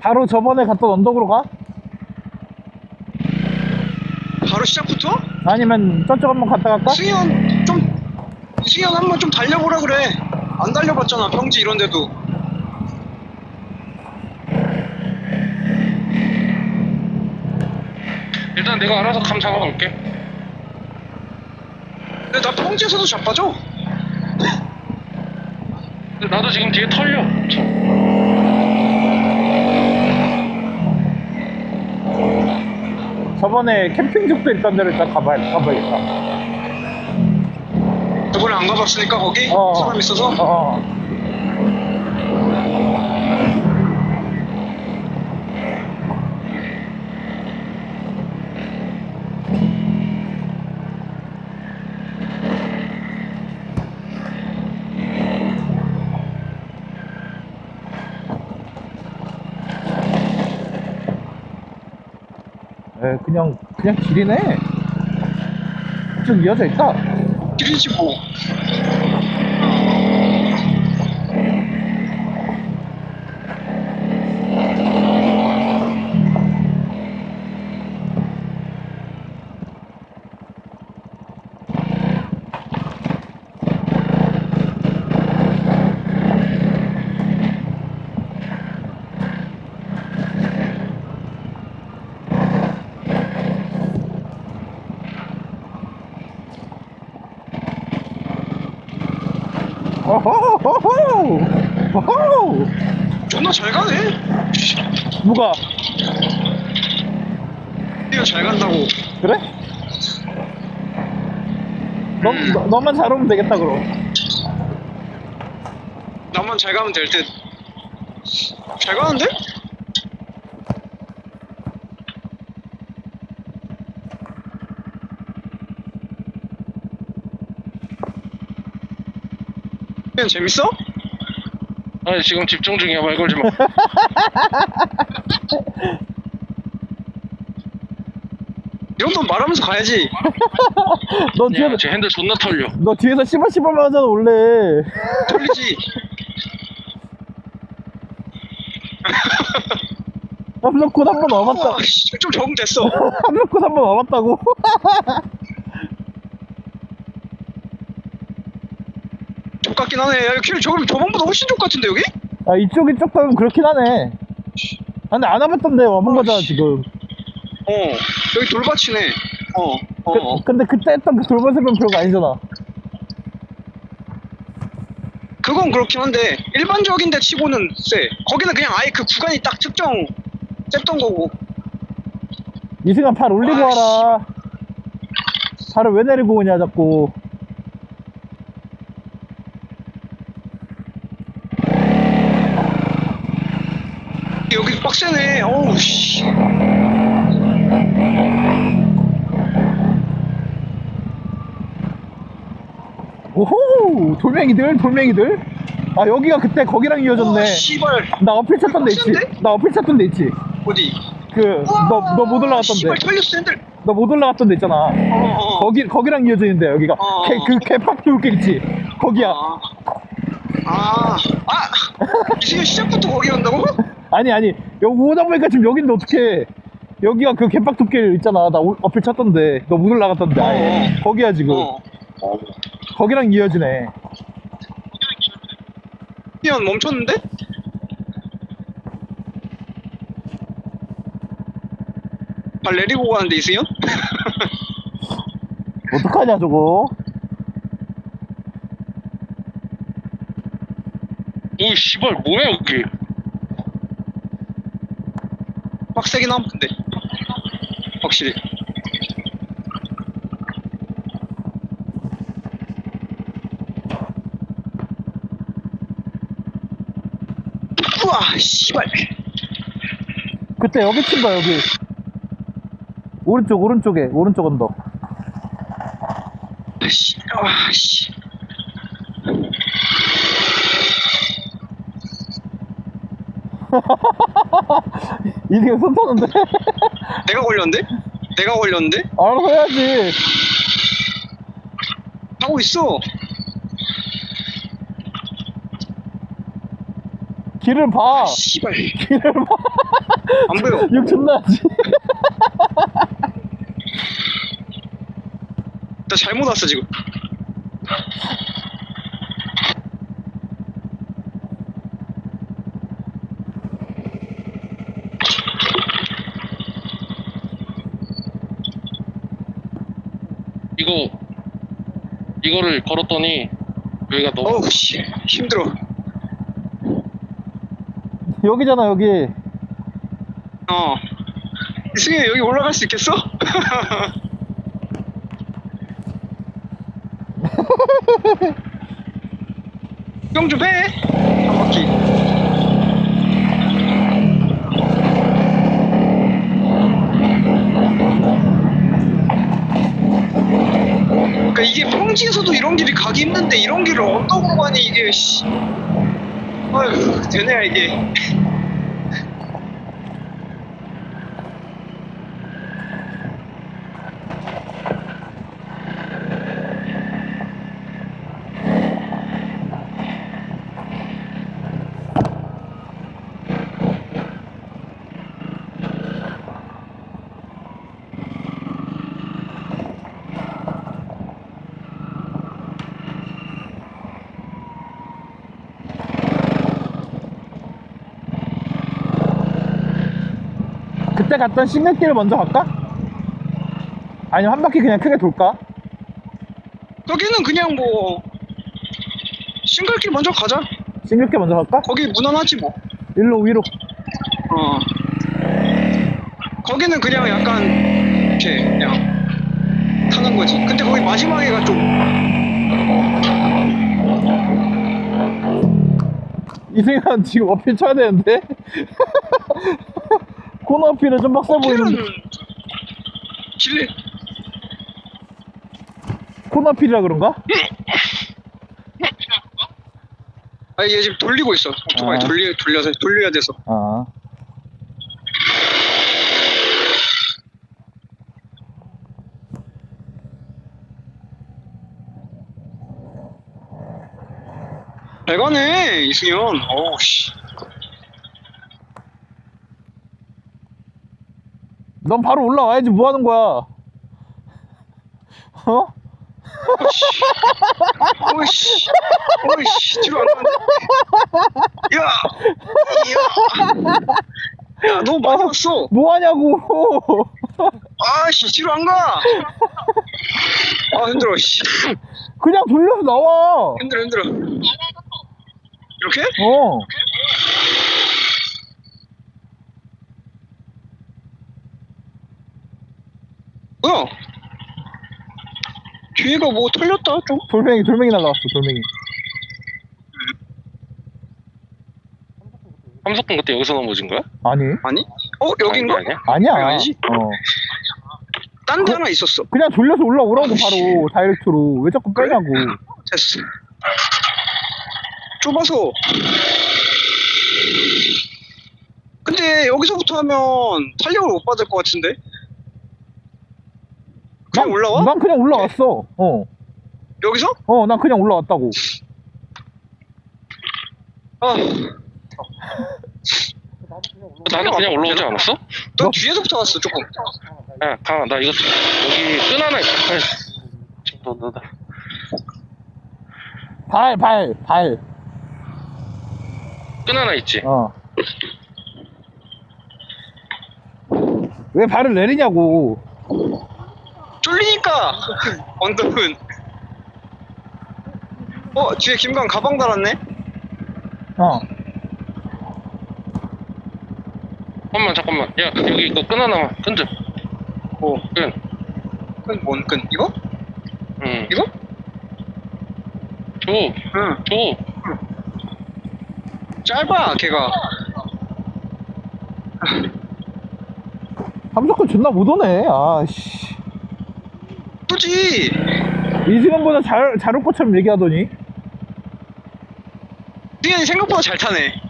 바로 저번에 갔던 언덕으로 가? 바로 시작부터? 아니면 저쪽 한번 갔다 갈까? 승현 한번 좀 달려보라 그래. 안 달려봤잖아, 평지 이런 데도. 일단 내가 알아서 감 잡아볼게. 근데 나 평지에서도 자빠져. 근데 나도 지금 뒤에 털려. 저번에 캠핑족도 있던 데를 일단 가봐야겠다. 저번에 안 가봤으니까 거기 사람 있어서. 에, 그냥 길이네. 쭉 이어져 있다. 길이지 뭐. 오호호호호! 존나 잘 가네. 누가? 네가 잘 간다고. 그래? 너만 잘 오면 되겠다 그럼. 나만 잘 가면 될 듯. 잘 가는데? 그냥 재밌어? 아니 지금 집중 중이야. 말 걸지 마. 이런 건 말하면서 가야지. 너 야, 뒤에서 제 핸들 존나 털려. 너 뒤에서 씨발씨발만 하잖아 원래. 돌리지. 함정꽃 한 번 넘었다. 우와, 씨, 좀 적응됐어. 함정꽃 한 번 넘었다고. 족 같긴 하네. 야, 길 저번보다 훨씬 족 같은데 여기? 아 이쪽이 조금 그렇긴 하네. 아, 근데 안 와봤던데 와본 거잖아 지금. 여기 돌밭이네. 근데 그때 했던 그 돌발세변 별거 아니잖아. 그건 그렇긴 한데 일반적인데 치고는 쎄. 거기는 그냥 아예 그 구간이 딱 특정 셌던 거고. 이승아 팔 올리고 아, 와라. 팔을 왜 내리고 오냐 자꾸. 여기 빡세네. 어우 씨. 오호 돌멩이들. 아 여기가 그때 거기랑 이어졌네. 우와, 씨발. 나 어필 찾던 데 있지. 빡센데? 나 어필 찾던 데 있지. 어디? 그 너 못 올라갔던 씨발 데. 털렸어 핸들. 너 못 올라갔던 데 있잖아. 거기랑 이어져 있는데 여기가. 그 개팍 돌길 있지. 거기야. 이승현 시작부터 거기 간다고? 아니 여기 오다 보니까 지금 여긴데 어떡해. 여기가 그 개팍 돌길 있잖아. 나 어필 찾던데. 너 못 올라갔던데. 아예. 거기야 지금. 거기랑 이어지네. 이승현 멈췄는데? 발 내리고 가는데 이승현? 어떡하냐 저거. 오 씨발 뭐야 여기. 빡세긴 함 근데 확실히. 우와 씨발. 그때 여기 친다 여기. 오른쪽에 오른쪽 언덕. 씨. 이승현 손 타는데? 내가 걸렸는데? 알아서 해야지. 하고 있어. 길을 봐. 씨발. 길을 봐. 안 보여. 욕 존나 하지. 나 잘못 왔어, 지금. 이거를 걸었더니 여기가 너무 어우, 씨. 힘들어. 여기잖아, 여기. 이승혜, 여기 올라갈 수 있겠어? 구경 좀 해. 한 바퀴. 그러니까 이게 평지에서도 이런 길이 가기 힘든데 이런 길을 언덕으로 가니 이게 씨. 아휴, 되네 이게. 그때 갔던 싱글길을 먼저 갈까? 아니면 한 바퀴 그냥 크게 돌까? 거기는 그냥 뭐 싱글길 먼저 가자. 싱글길 먼저 갈까? 거기 무난하지 뭐. 일로 위로. 거기는 그냥 약간 이렇게 그냥 타는 거지. 근데 거기 마지막에가 좀 이승현 지금 어필 쳐야 되는데? 코너 어필은 좀 빡세 길은 보이는데. 길 코너 어필이라 그런가? 아 얘 지금 돌리고 있어. 오토바이 아. 돌려야 돼서. 아. 잘 가네 이승현. 어우 씨. 넌 바로 올라와야지 뭐 하는 거야? 어? 오이씨. 오이씨. 뒤로 안 가네. 야, 너무 많이 왔어. 뭐 하냐고. 아씨, 뒤로 안 가. 아, 힘들어, 씨. 그냥 돌려서 나와. 힘들어. 이렇게? 어. 뭐야? 뒤에가 뭐 털렸다, 좀? 돌멩이 날라왔어, 돌멩이. 함석군 그때 여기서 넘어진 거야? 아니? 아니? 여긴가? 아니야? 아니야. 여기 아니지? 어. 딴 데 하나 있었어. 그냥 돌려서 올라오라고 바로 다이렉트로. 왜 자꾸 빼냐고. 됐어. 좁아서. 근데 여기서부터 하면 탄력을 못 받을 것 같은데? 그냥 올라와? 난 그냥 올라왔어. 어. 여기서? 난 그냥 올라왔다고. 아, 나는 그냥 올라오지 않았어? 너 뒤에서부터 왔어, 조금. 야 강아 나 이거 여기 끈 하나 있다. 너. 발. 끈 하나 있지? 어. 왜 발을 내리냐고. 쫄리니까 언덕은. 뒤에 김강 가방 달았네. 어. 잠깐만 야 여기 이거 끈 하나만 끈 좀. 끈. 끈 뭔 끈? 이거? 응. 이거? 줘. 짧아 걔가. 함석군 존나 못 오네. 아씨. 또지. 이승원보다 잘 올 것처럼 얘기하더니. 승현이 생각보다 잘 타네.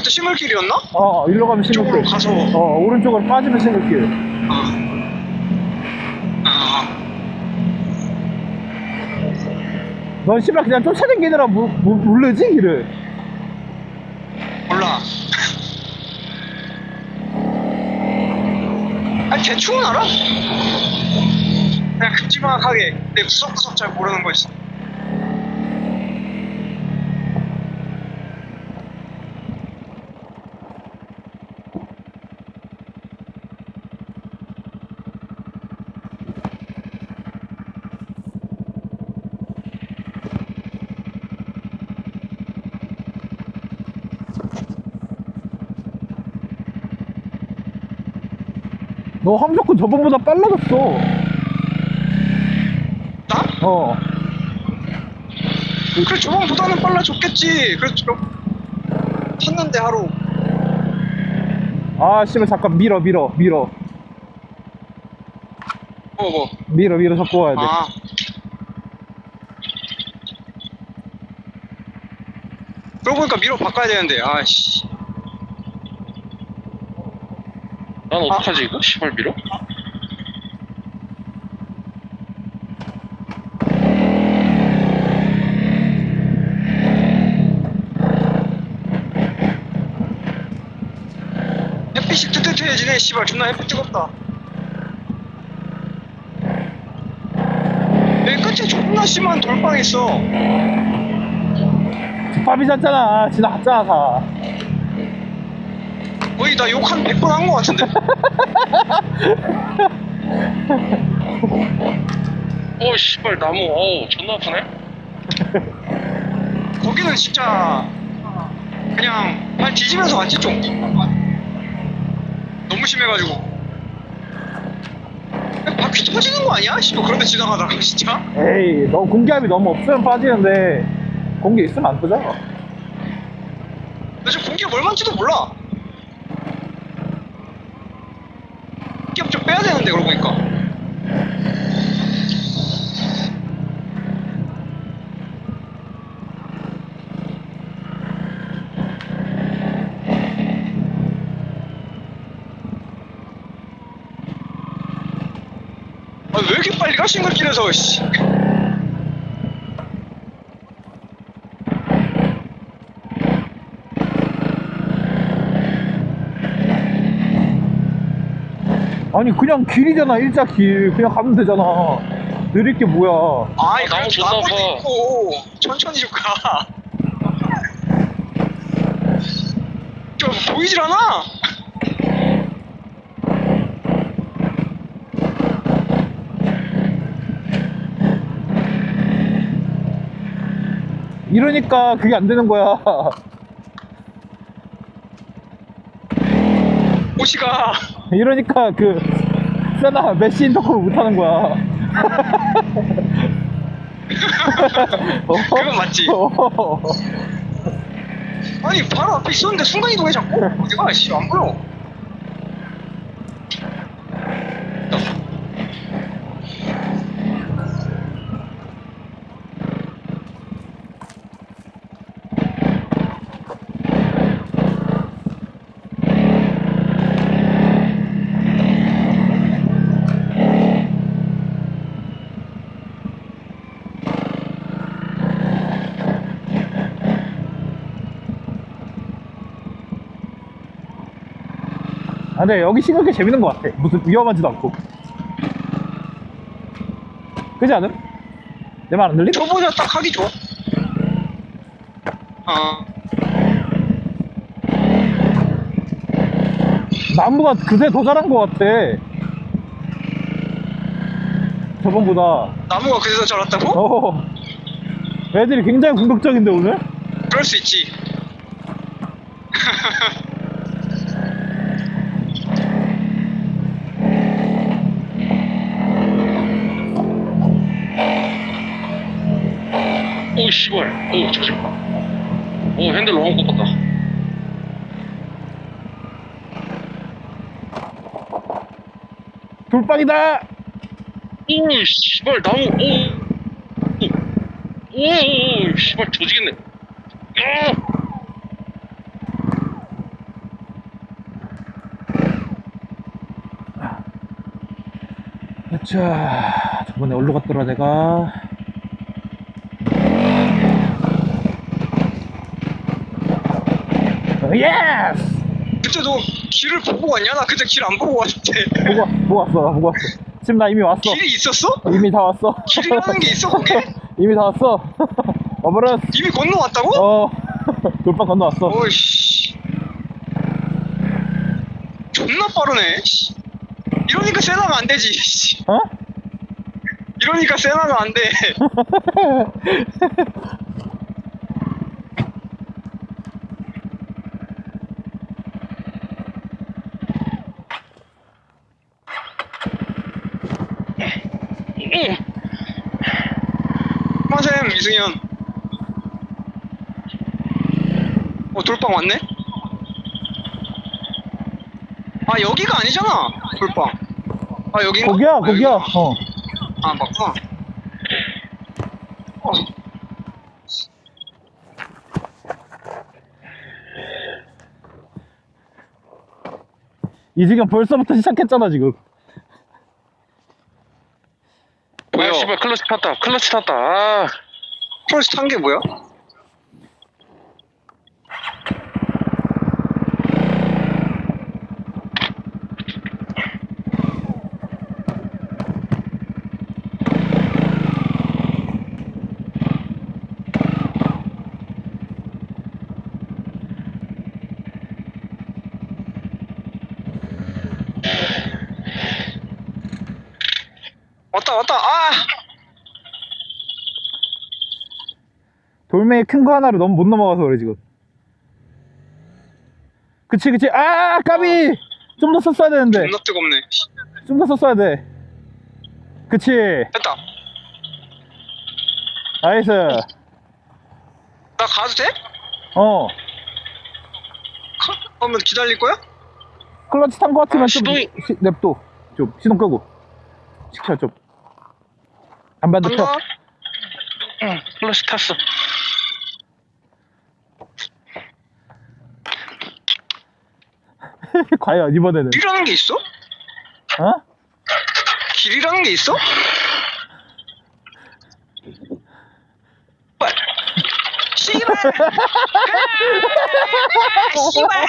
그때 싱글길이었나? 일로 가면 이쪽으로 싱글길. 가서. 오른쪽으로 빠지면 싱글길. 넌 씨발 그냥 쫓아다니느라 모르지 길을. 몰라. 아니 대충은 알아. 그냥 큼지막하게 내 구석구석 잘 모르는 거지. 너 함석군 저번보다 빨라졌어. 나? 그래 저번보다는 빨라졌겠지. 그래서 탔는데 하루. 아 씨발 잠깐 밀어. 뭐. 밀어 잡고 와야 돼. 그러고 보니까 미러 바꿔야 되는데. 아씨. 난 어떡하지 이거? 시발 밀어? 햇빛이 뜨뜻해지네. 씨발 존나 햇빛 뜨겁다. 여기 끝에 존나 심한 돌빵 있어. 집밥이 잤잖아. 지나갔잖아 다. 거의 나 욕 한 100번 한 거 같은데. 씨발 나무 존나 아프네. 거기는 진짜 그냥 발 뒤지면서 왔지 좀. 너무 심해가지고. 그냥 바퀴 터지는 거 아니야? 씨발 그런데 지나가다가 진짜. 에이 너 공기압이 너무 없으면 빠지는데 공기 있으면 안 뜨잖아. 나 지금 공기가 얼마인지도 몰라. 공기압 좀 빼야 되는데 그러고 보니까. 왜 이렇게 빨리 가? 싱글길에서 씨. 아니 그냥 길이잖아. 일자 길 그냥 가면 되잖아. 느릴 게 뭐야. 아이 나무 그래도 존나 나무도 아파. 있고 천천히 좀 가. 좀 보이질 않아. 이러니까 그게 안 되는 거야. 오시가. 이러니까 그 세나 메시 인터콜을 못 하는 거야. 그건 맞지. 아니 바로 앞에 있었는데 순간이동해 자꾸. 어디가 씨 안 보여. 아, 근데 여기 싱글길 재밌는 것 같아. 무슨 위험하지도 않고. 그지 않음? 내 말 안 들리? 저보다 딱 하기 좋아. 나무가 그새 더 자란 것 같아. 저번보다. 나무가 그래서 자랐다고? 애들이 굉장히 공격적인데 오늘? 그럴 수 있지. 오 씨발 조심. 핸들 너무 꺾었다. 돌빵이다! 오 씨발 나무 오 씨발 조지겠네. 자, 저번에 어디로 갔더라, 내가. 예스! 그때 너 길을 보고 왔냐? 나 그때 길 안 보고 왔는데. 보고 왔어, 나 보고 왔어. 지금 나 이미 왔어. 길이 있었어? 이미 다 왔어. 길이라는 게 있어 거기? 이미 다 왔어. 와버렸. 이미 건너왔다고? 어, 돌파 건너왔어. 어이씨. 존나 빠르네. 씨. 이러니까 세나가 안 되지. 씨. 어? 이러니까 세나가 안 돼. 마셈 이승현. 돌빵 왔네? 아 여기가 아니잖아 돌빵. 아 여긴가? 거기야, 아, 거기야. 여기구나. 어. 아 맞구나. 이지경 벌써부터 시작했잖아, 지금. 뭐야? 아 씨발 클러치 탔다. 클러치 탔다. 아. 크로스 탄 게 뭐야? 왔다. 아! 돌멩이 큰 거 하나로 너무 못 넘어가서 그래, 지금. 그치. 아, 까비! 좀 더 썼어야 되는데. 존나 뜨겁네. 좀 더 썼어야 돼. 그치. 됐다. 나이스. 나 가도 돼? 어. 그러면 기다릴 거야? 클러치 탄 거 같으면 아, 좀 냅둬. 좀 시동 끄고. 시켜, 좀. 안반도 켜. 간다. 응, 클러치 탔어. 과연, 이번에는. 길이라는 게 있어? 어? 길이라는 게 있어? 씨발! 씨발!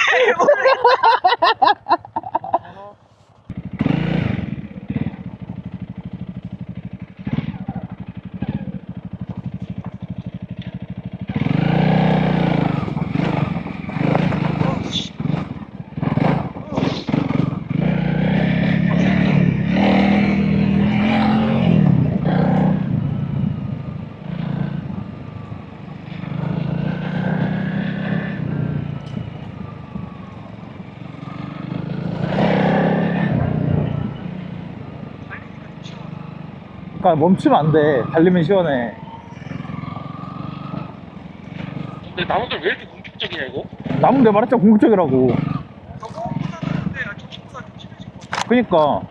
그러니까 멈추면 안 돼. 달리면 시원해. 근데 나무들 왜 이렇게 공격적이냐 이거? 남은 내 말했잖아, 공격적이라고. 그니까.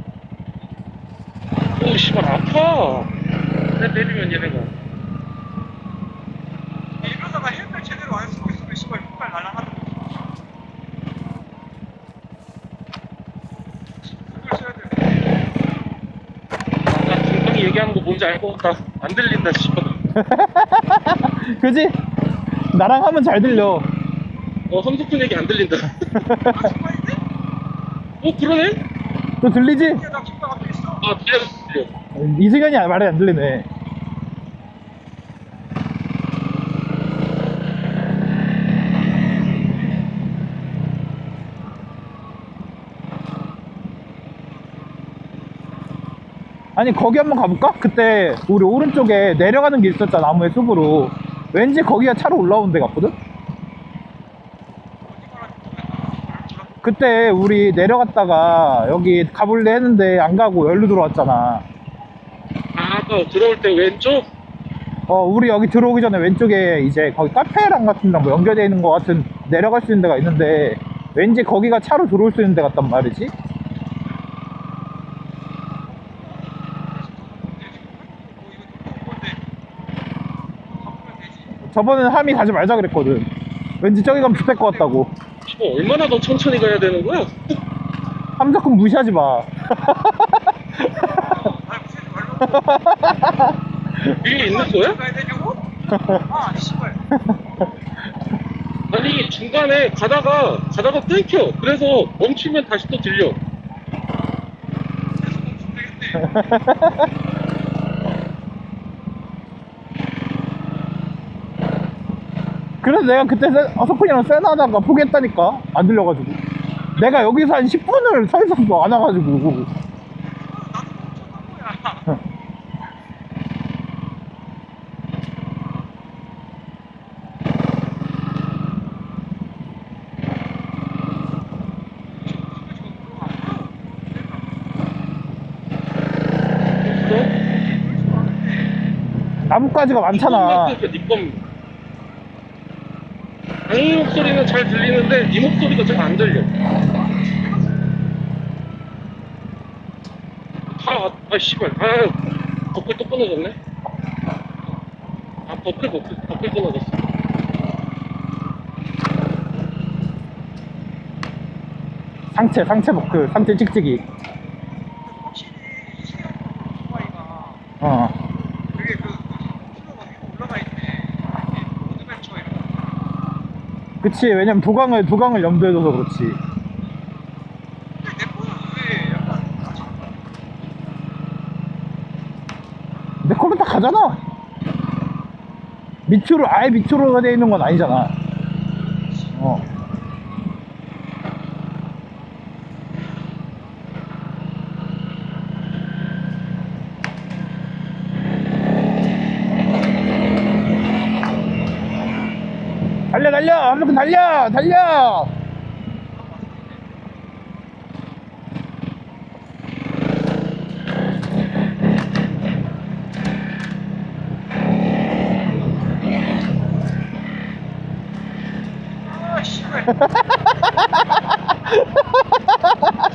오 씨발 아파. 내 때리면 얘네가. 이러다가 헬멧 제대로 안 쓰고 있으면 씨발 흑발 날아가는 거. 그걸 써야 돼. 나 중성이 얘기하는 거 뭔지 알 것 같다. 안 들린다 씨발. 그지? 나랑 하면 잘 들려. 성석훈 얘기 안 들린다. 그러네? 또 들리지? 나 뒷발 앞에 있어. 아 들려. 이승현이 말이 안 들리네. 아니, 거기 한번 가볼까? 그때 우리 오른쪽에 내려가는 길 있었잖아, 나무의 숲으로. 왠지 거기가 차로 올라오는 데 같거든? 그때 우리 내려갔다가 여기 가볼래 했는데 안 가고 여기로 들어왔잖아. 아 아까 들어올 때 왼쪽? 우리 여기 들어오기 전에 왼쪽에 이제 거기 카페랑 같은 데뭐 연결되어 있는 것 같은 내려갈 수 있는 데가 있는데 왠지 거기가 차로 들어올 수 있는 데 같단 말이지? 저번에는 함이 가지 말자 그랬거든. 왠지 저기 가면 좋될 것 같다고. 얼마나 더 천천히 가야 되는 거야? 함 자꾸 무시하지 마. 위에 있는 거야? 가야 되냐고? 아 씨발. 아니 중간에 가다가 끊겨. 그래서 멈추면 다시 또 들려. 그래서 멈추면 되겠네. 그래서 내가 그때 석훈이랑 세나하다가 포기했다니까. 안 들려가지고. 내가 여기서 한 10분을 서 있었어. 안 와가지고. 나도 멈췄던 거야. 나뭇가지가 많잖아. 니껌. 강희 목소리는 잘 들리는데 네 목소리가 잘 안 들려. 아 씨발. 아 버클 또 끊어졌네. 아 버클 끊어졌어. 상체 버크, 상체 찍찍이. 확실히 이시영 오토바이가 어. 그게 그 킬로가 위로 올라가 있네. 어드벤처 이런 거. 그치. 왜냐면 도강을 염두에 둬서 그렇지. 근데 내 거는 왜 약간 아직 내 걸로 다 가잖아. 아예 밑으로 돼 있는 건 아니잖아. 어. 달려! 아무튼 달려! 아 씨발.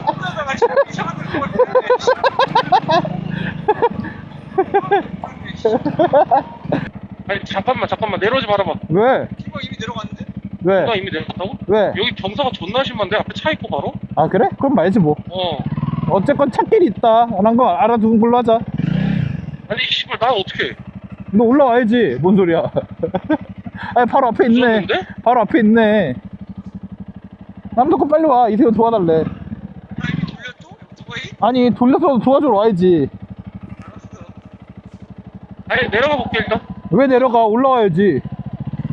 혼자다가 지금 이상한 데로 걸리네. 아니 잠깐만 내려오지 말아봐. 왜? 팀버 이미 내려갔는데? 왜? 누가 이미 내려갔다고? 왜? 여기 경사가 존나 심한데 앞에 차 있고 바로? 아, 그래? 그럼 말지 뭐. 어. 어쨌건 찾길이 있다. 안 거 알아두는 걸로 하자. 아니 씨발 난 어떻게? 너 올라와야지. 뭔 소리야. 아니, 바로 앞에 있네. 무섭는데? 바로 앞에 있네. 남도권 빨리 와. 이세호 도와달래. 나 이미 돌렸죠? 오토바이? 아니, 돌려서 도와주러 와야지. 알았어. 아니 내려가 볼게 일단. 왜 내려가? 올라와야지.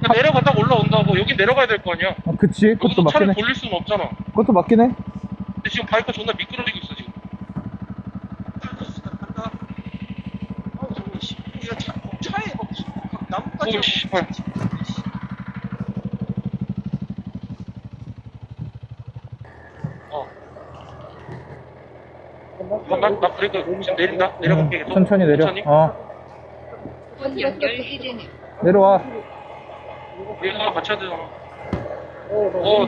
그러니까 내려갔다가 올라온다고. 여기 내려가야 될 거 아니야. 아, 그치. 그것도 여기서 맞긴 차를 해. 돌릴 수는 없잖아. 그것도 맞긴 해. 근데 지금 바이크가 존나 미끄러지고 있어 지금. 간다. 아 저거 씨. 야 차에 막 무슨 나뭇가지. 오, 씨발. 나 브레이크 지금 내린다. 내려갈게 계속. 천천히 내려. 천천히. 곧 연결해제는 내려와. 얘가 같이 해야 되잖아.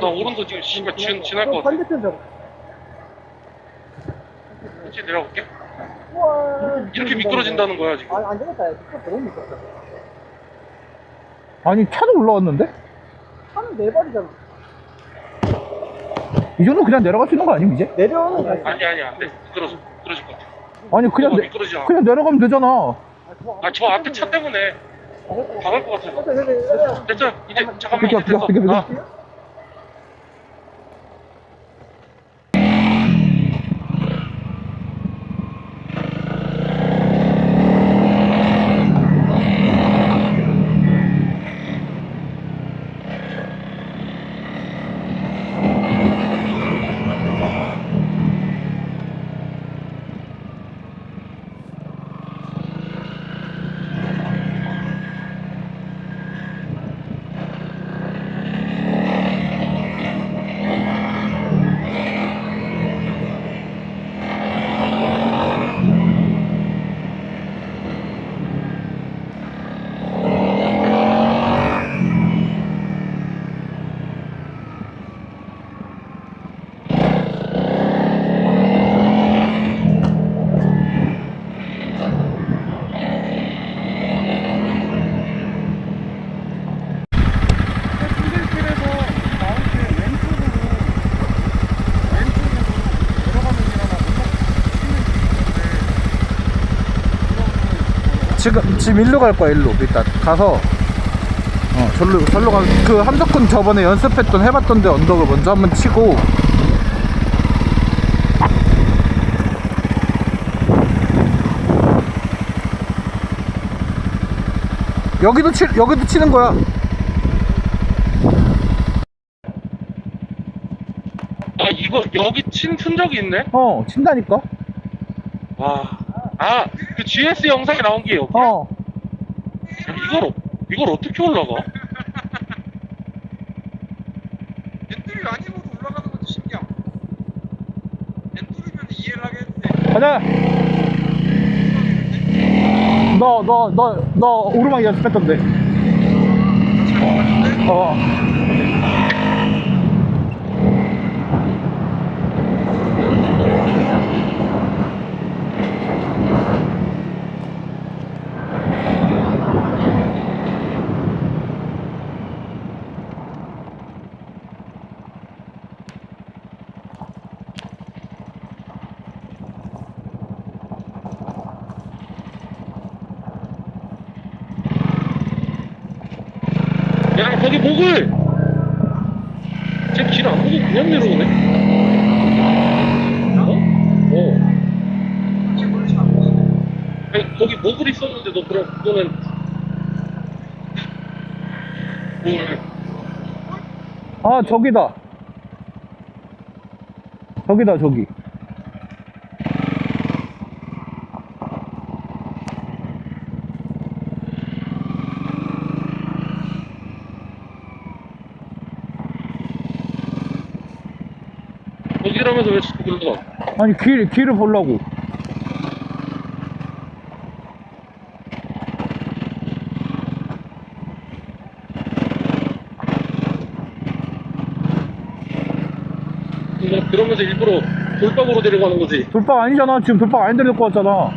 나 오른손 지금 씨발 지날 것 같아. 그렇지 내려갈게. 이렇게 미끄러진다는 거야 지금. 안 되겠다. 진짜 너무 미끄럽다. 아니, 차도 올라왔는데? 차는 네 발이잖아. 이 정도 그냥 내려갈 수 있는 거 아님, 이제? 내려오는 거 아니 안돼. 미끄러질 것 같아. 아니, 뭐가 미끄러지지 않아. 그냥 내려가면 되잖아. 저 앞에 차 때문에 박을 것 같아. 됐죠? 이제 잠깐만 비켜, 이제 됐어. 비켜. 아, 지금 일로 갈 거야. 일로 일단 가서 절로 가. 그 함석군 저번에 연습했던 해봤던 데 언덕을 먼저 한번 치고 여기도 치는 거야. 아 이거 여기 친 적이 있네? 친다니까. 그 GS 영상에 나온 게 여기? 어. 이걸 어떻게 올라가? 엔트리 아니고도 올라가는 것도 신기함. 엔트리면 이해를 하겠는데. 가자. 너 오르막 연습했던데. 어. 야 거기 목을! 쟤 길 안 보고 그냥 내려오네? 아니 거기 목을 있었는데 너 그럼 그거는 저기다. 저기. 거기라면서 왜 자꾸 그러고 가? 아니 길을 보려고. 그러면서 일부러 돌박으로 데려가는 거지. 돌박 아니잖아. 지금 돌박 아닌데 데리고 왔잖아.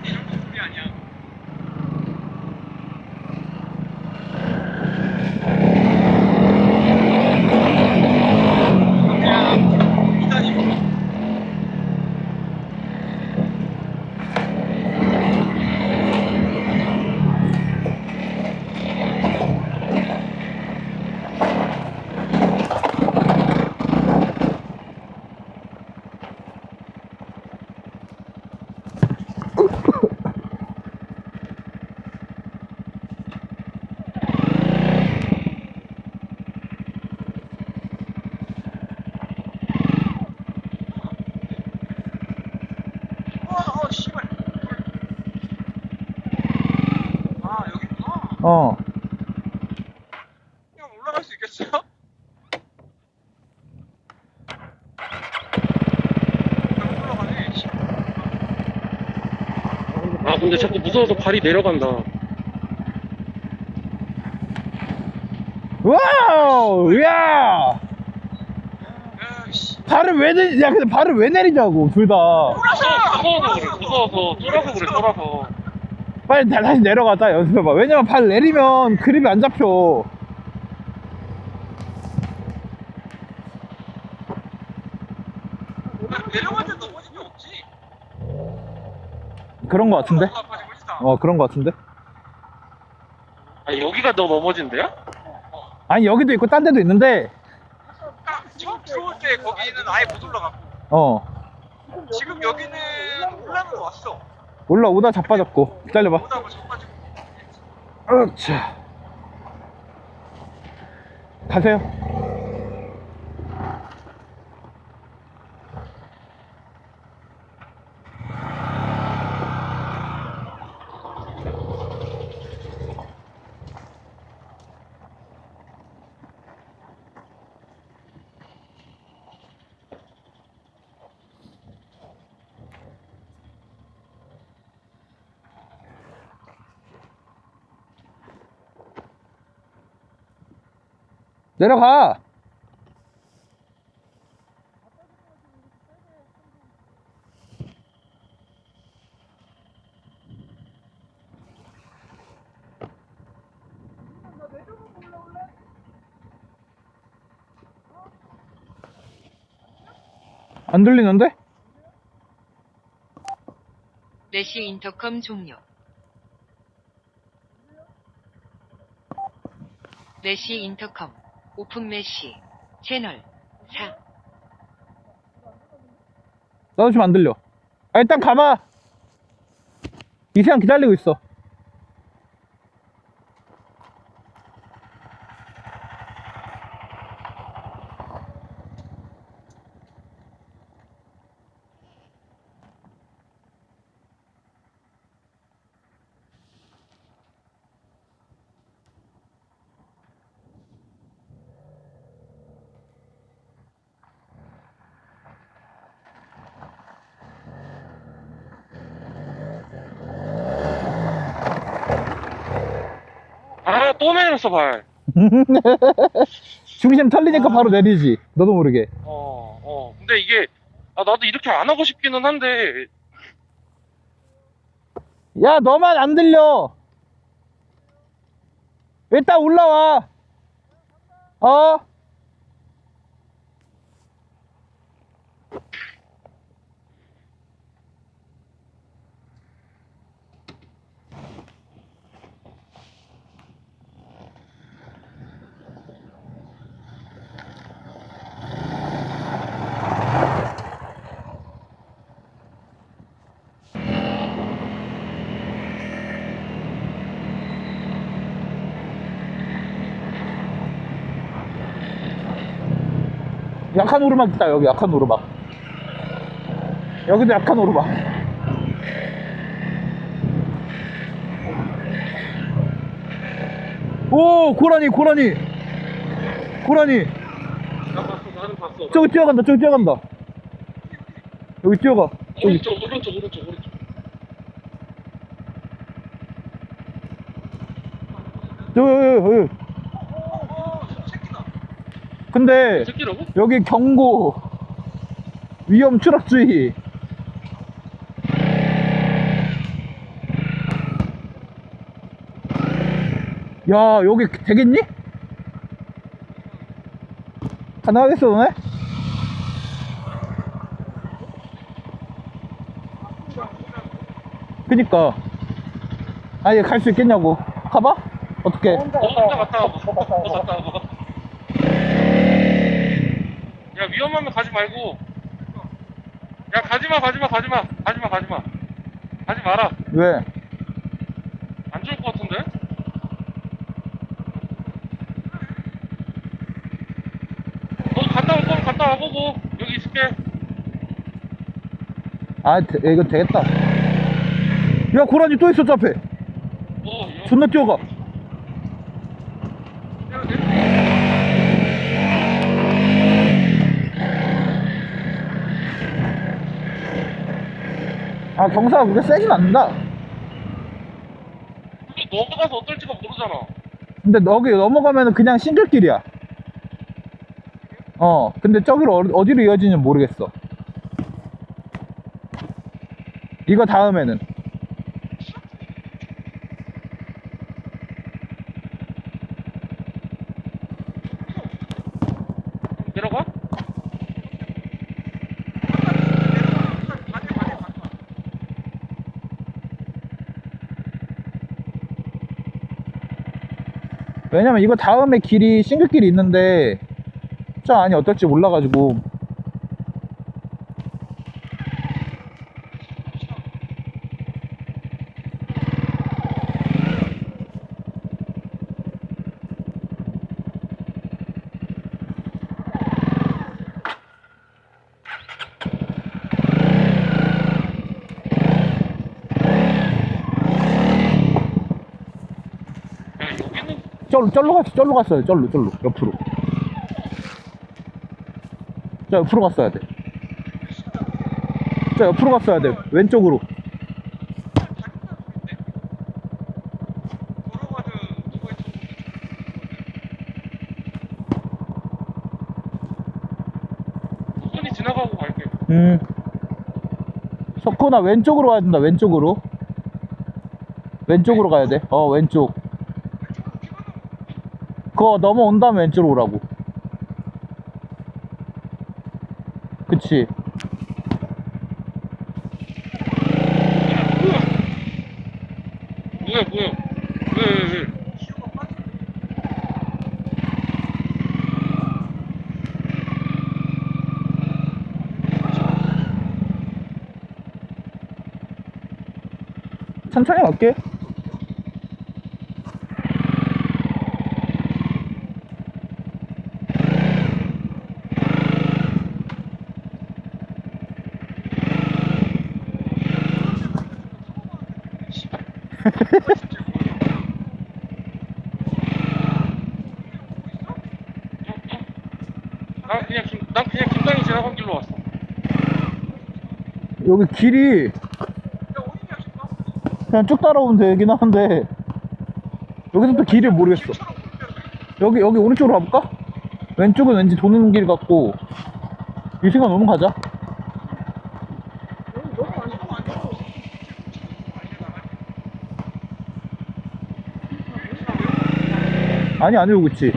이 정도 소리 아니야. 그냥 이다니. 씨발. 여기구나. 그냥 올라갈 수 있겠어요? 잘못 올라가네. 근데 자꾸 무서워서 발이 내려간다. 와우! 야! 야씨. 근데 발을 왜 내리냐고, 둘 다. 무서워서 쫄아서 그래, 쫄아서. 빨리 다시 내려가자, 연습해봐. 왜냐면 발 내리면 그립이 안 잡혀. 내려갈 때 넘어진 적 없지? 그런 거 같은데? 아빠지 멋있다. 그런 거 같은데? 여기가 너 넘어진대요? 아니, 여기도 있고, 딴 데도 있는데, 딱 처음 들어올 때 거기는 아예 못 올라가고 지금 여기는 올라는 왔어. 올라오다 자빠졌고. 기다려봐. 오다 뭐 저까지. 자. 가세요. 내려가. 안 들리는데? 내시 인터컴 종료. 내시 인터컴 오픈 메시 채널 4. 나도 지금 안 들려. 아, 일단 가봐. 이세양 기다리고 있어. 아, 또 내렸어, 발. 중심 털리니까 바로 내리지. 너도 모르게. 근데 이게, 나도 이렇게 안 하고 싶기는 한데, 야, 너만 안 들려. 일단 올라와. 어? 약한 오르막 있다. 여기 약한 오르막. 여기도 약한 오르막. 오, 고라니. 나 봤어, 나는 봤어. 저기 뛰어간다. 여기 뛰어가. 저기. 오른쪽. 여기. 근데 새끼라고? 여기 경고 위험 추락주의. 야, 여기 되겠니? 가능하겠어 너네? 그니까 아니 갈 수 있겠냐고. 가봐? 어떡해. 혼자 갔다 와봐. 야, 위험하면 가지 말고. 야, 가지마. 가지 마라. 왜? 안 좋을 것 같은데? 너 갔다 올 거면 갔다 와보고. 여기 있을게. 아, 이거 되겠다. 야, 고라니 또 있어, 저 앞에. 존나 뛰어가. 아, 경사가 그렇게 세진 않는다. 넘어가서 어떨지가 모르잖아. 근데 여기 넘어가면 그냥 싱글길이야. 근데 저기로 어디로 이어지는지 모르겠어. 이거 다음에는. 내려가? 왜냐면 이거 다음에 길이 싱글길이 있는데 저 안이 어떨지 몰라가지고. 절로 갔어요. 절로 옆으로. 저 옆으로 갔어야 돼. 왼쪽으로. 천천히 지나가고 갈게. 석훈아, 왼쪽으로 가야 된다. 왼쪽으로 가야 돼. 왼쪽. 그거 넘어온 다음에 왼쪽으로 오라고. 그치. 천천히 갈게. 난 그냥 김장이 지나간 길로 왔어. 여기 길이 그냥 쭉 따라오면 되긴 한데 여기서 또 길을 모르겠어. 여기 오른쪽으로 가볼까? 왼쪽은 왠지 도는 길 같고 이 시간 오면 가자. 아니 안 오고 있지.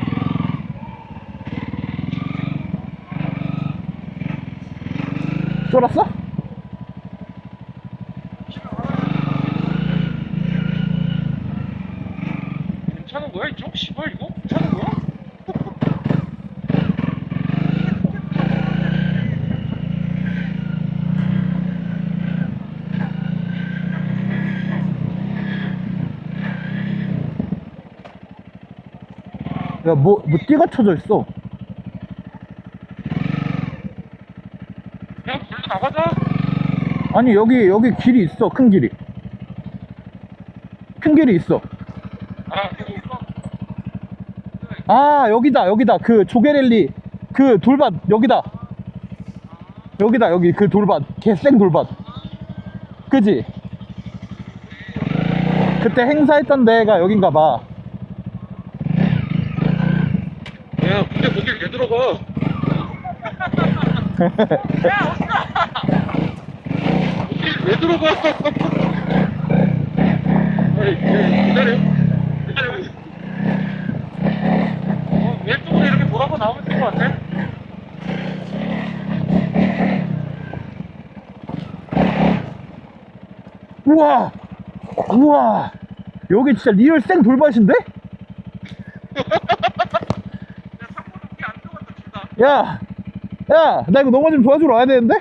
쫄았어? 괜찮은 거야 이쪽? 씨발 이거? 괜찮은 거야? 야, 뭐 띠가 쳐져 있어. 그냥 불러 나가자. 아니, 여기 길이 있어. 큰 길이. 큰 길이 있어. 아 그거 있어? 아, 여기다. 그 조개랠리. 그 돌밭, 여기다. 여기 그 돌밭. 개생 돌밭. 그지? 그때 행사했던 데가 여긴가 봐. 야 근데 거길 왜 들어가? 거길 왜 들어가? 아이 기다려. 왼쪽으로 이렇게 돌아서 나오면 될 것 같아. 우와. 여기 진짜 리얼 생 돌밭인데? 야, 나 이거 넘어지면 도와주러 와야 되는데?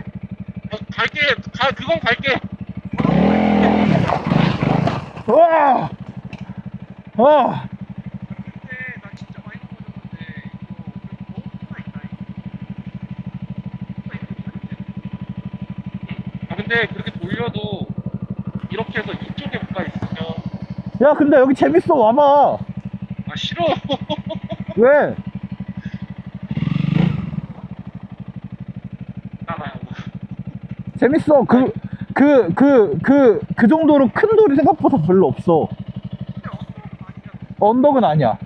갈게. 그건 갈게. 와! 근데 나 진짜 많이 넘어졌는데 이거 너무 있다. 아 근데 그렇게 돌려도 이렇게 해서 이쪽에 가까이 있으면 야, 근데 여기 재밌어. 와봐. 아 싫어. 왜? 나가요. 재밌어. 그 정도로 큰 돌이 생각보다 별로 없어. 언덕은 아니야.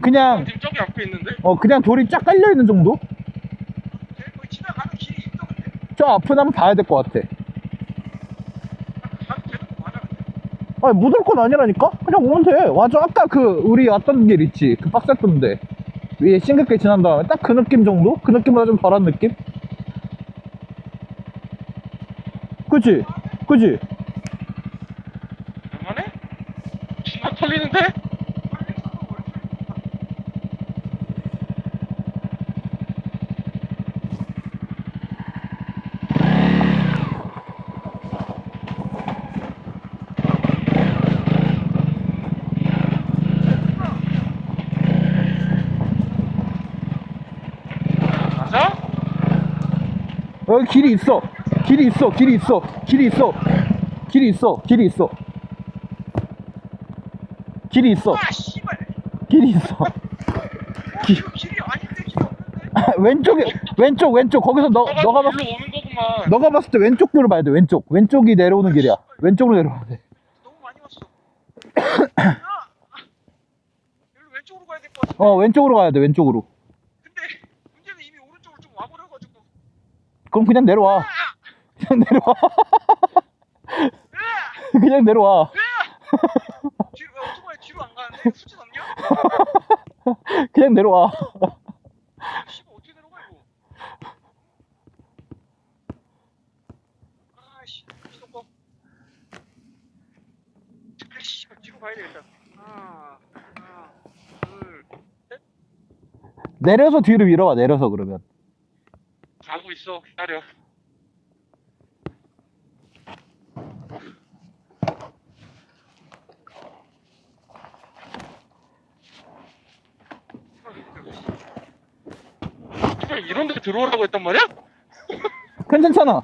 그냥, 지금 저기 앞에 있는데? 그냥 돌이 쫙 깔려있는 정도? 거기 지나가는 길이 있어 근데. 저 앞은 한번 봐야 될 것 같아. 가도 되는 거 맞아 근데. 아니, 못 올 건 아니라니까? 그냥 오면 돼. 맞아. 아까 우리 왔던 길 있지. 그 빡셌던데. 위에 싱글길 지난 다음에 딱 그 느낌 정도? 그 느낌보다 좀 덜한 느낌? 그치? 얼마네? 신나 털리는데? 맞아? 여기 길이 있어. 길이 있어. 아 씨발. 길이 있어. 길이 아닌데 길이 없는데. 왼쪽. 거기서 너가 봤을 일로 오는 거구만. 너가 봤을 때 왼쪽 길을 봐야 돼. 왼쪽이 내려오는 길이야. 왼쪽으로 내려와야 돼. 너무 많이 왔어. 야! 여기로 왼쪽으로 가야 될 것 같은데. 왼쪽으로 가야 돼. 왼쪽으로. 근데 문제는 이미 오른쪽으로 좀 와버려가지고. 그럼 그냥 내려와. 그냥 내려와. 뒤로 오토바이 뒤로 안 가는데 수진 없냐? 그냥 내려와. 씨발 어떻게 내려가 이거? 아씨 시동 꺼. 아씨 뒤로 가야 되겠다. 하나, 둘, 셋. 내려서 뒤로 밀어봐. 내려서 그러면. 가고 있어. 기다려. 이런 데 들어오라고 했단 말이야? 괜찮잖아.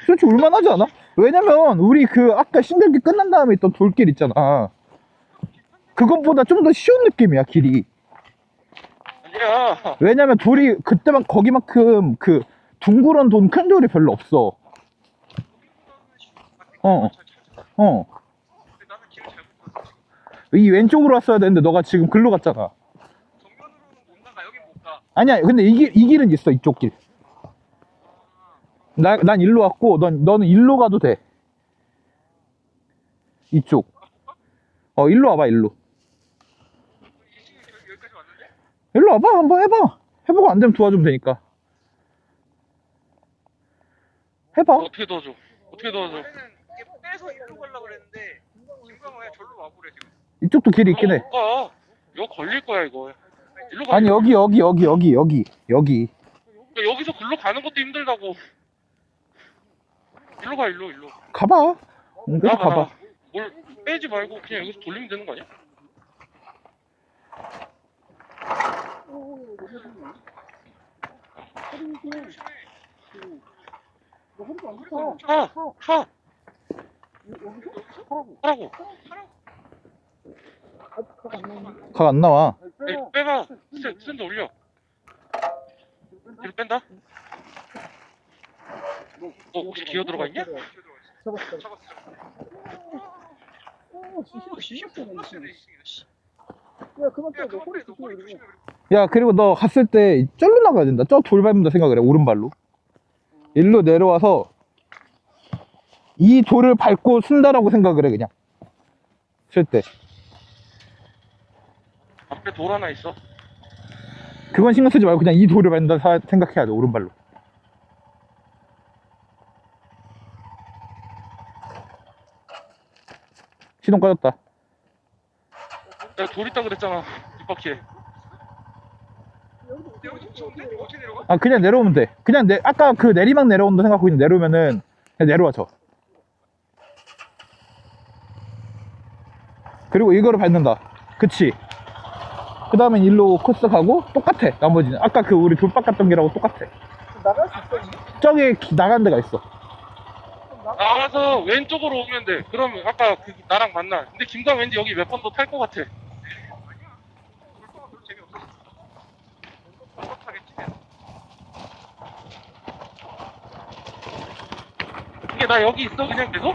솔직히 올만하지 않아? 왜냐면 우리 그 아까 신들기 끝난 다음에 있던 돌길 있잖아. 그것보다 좀 더 쉬운 느낌이야, 길이. 아니야. 왜냐면 돌이 그때만 거기만큼 그 둥그런 큰 돌이 별로 없어. 어. 나는 길을 잘못 봤어. 이 왼쪽으로 왔어야 되는데 너가 지금 글로 갔잖아. 정면으로는 못 나가. 여긴 못 가. 아니야, 근데 이 길은 있어, 이쪽 길. 난 일로 왔고, 너는 일로 가도 돼. 이쪽. 일로 와봐, 일로. 여기까지 왔는데? 일로 와봐, 한번 해봐. 해보고 안 되면 도와주면 되니까. 해봐. 어떻게 도와줘? 어떻게 도와줘? 원래는 이게 빼서 일로 가려고 그랬는데 김광호야 그냥 절로 와보래 지금. 이쪽도 길이 있긴 해. 못 가. 이거 걸릴 거야 이거. 일로 가. 아니, 여기. 그러니까 여기서 글로 가는 것도 힘들다고. 일로 가, 일로. 가봐. 계속 가봐. 뭘 빼지 말고 그냥 여기서 돌리면 되는 거 아니야? 타. 하라고. 각 안 나와. 빼봐. 스탠드 올려. 뒤로 뺀다. 혹시 기어 들어가 있냐? 잡았어. 야, 그만 떼. 너 꼬리 조심해. 야, 그리고 너 갔을 때 쩔로 나가야 된다. 저 돌 밟는다 생각을 해, 오른발로. 일로 내려와서 이 돌을 밟고 쓴다라고 생각을 해, 그냥. 쓸 때. 앞에 돌 하나 있어. 그건 신경 쓰지 말고 그냥 이 돌을 밟는다 생각해야 돼, 오른발로. 시동 꺼졌다. 내가 돌 있다 그랬잖아. 뒷바퀴에. 여기 무서운데? 이거 어떻게 내려가? 아, 그냥 내려오면 돼. 그냥 아까 그 내리막 내려온다 생각하고 그냥 내려오면은 그냥 내려와, 줘. 그리고 이거를 밟는다. 그치? 그 다음엔 일로 코스 가고 똑같아, 나머지는. 아까 그 우리 돌박 갔던 길하고 똑같아. 나갈 수 있어? 저기 나간 데가 있어. 나가서 왼쪽으로 오면 돼. 그럼 아까 나랑 만나. 근데 김강 왠지 여기 몇 번 더 탈 것 같아. 돌동은 별로 재미없어. 못하겠지. 이게 나 여기 있어 그냥 계속?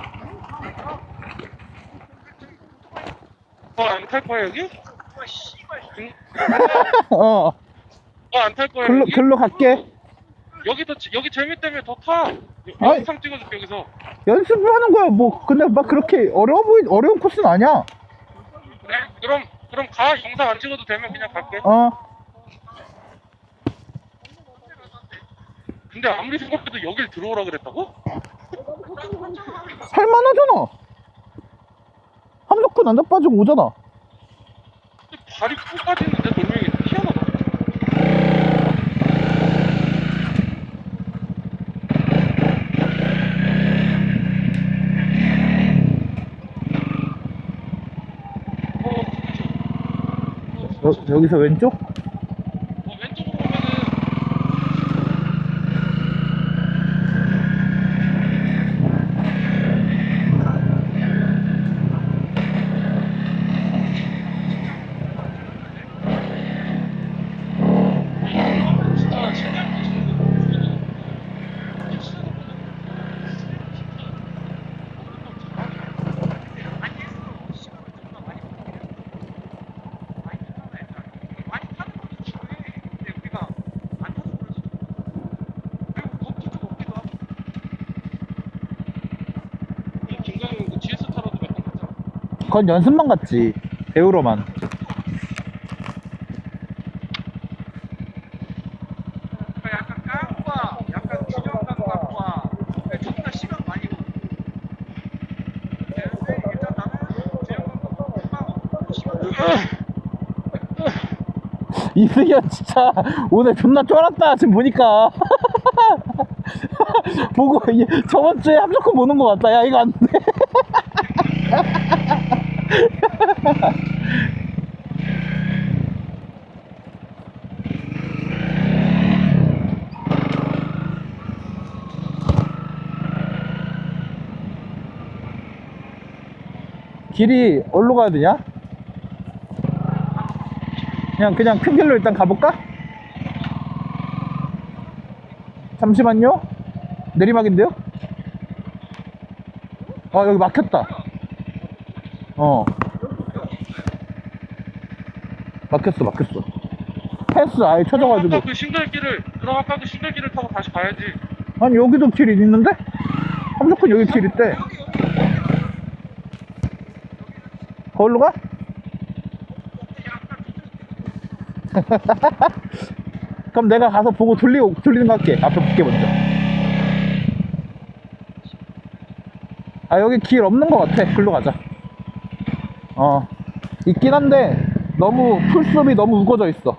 안 탈 거야 여기? 와 씨발. 안 탈 거야 글로, 여기? 글로 갈게. 여기 재밌다며 더 타. 아이. 영상 찍어줄게 여기서. 연습을 하는 거야, 뭐. 근데 막 그렇게 어려운 코스는 아니야. 그래? 그럼 가. 영상 안 찍어도 되면 그냥 갈게. 근데 아무리 생각해도 여길 들어오라 그랬다고? 할만하잖아. 함석군 안 자빠지고 오잖아. 근데 발이 푹 빠지는데 돌멩이 희한하다. 여기서 왼쪽? 왼쪽으로 오면은 진짜 신기한 김강현 그 GS 타러도 몇 번 갔잖아. 그건 연습만 갔지. 배우러만. 약간 깡과 약간 균형 감각과 존나 시간 많이 걸려. 근데 일단 나는 균형 감각과 시간 이승현 진짜 오늘 존나 쫄았다, 지금 보니까. 보고, 저번 주에 함석군 보는 거 같다. 야, 이거 안 돼. 길이 어디로 가야 되냐? 그냥 큰 길로 일단 가볼까? 잠시만요. 내리막인데요? 여기 막혔다. 막혔어. 펜스 아예 쳐져가지고. 그럼 아까 그 싱글길을 타고 다시 가야지. 아니, 여기도 길이 있는데? 무조건 여기 길 있대. 거기로 가? 그럼 내가 가서 보고 돌리는 거 할게. 앞에 볼게 먼저. 여기 길 없는 거 같아. 글로 가자. 있긴 한데 너무 풀숲이 너무 우거져 있어.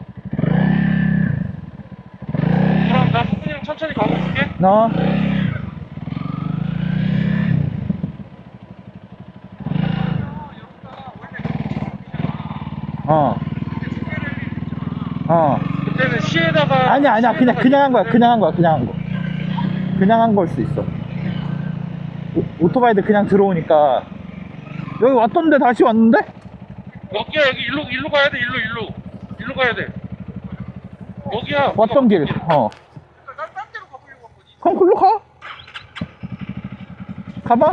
그럼 나 그냥 천천히 가고 있을게. 그때는 시에다가 아니야. 그냥 한 거야. 그냥 한 걸 수 있어. 오토바이들 그냥 들어오니까. 여기 왔던데 다시 왔는데? 여기야. 여기 일로 가야 돼. 일로 가야 돼. 여기야. 왔던 길. 그럼 글로 가. 가봐.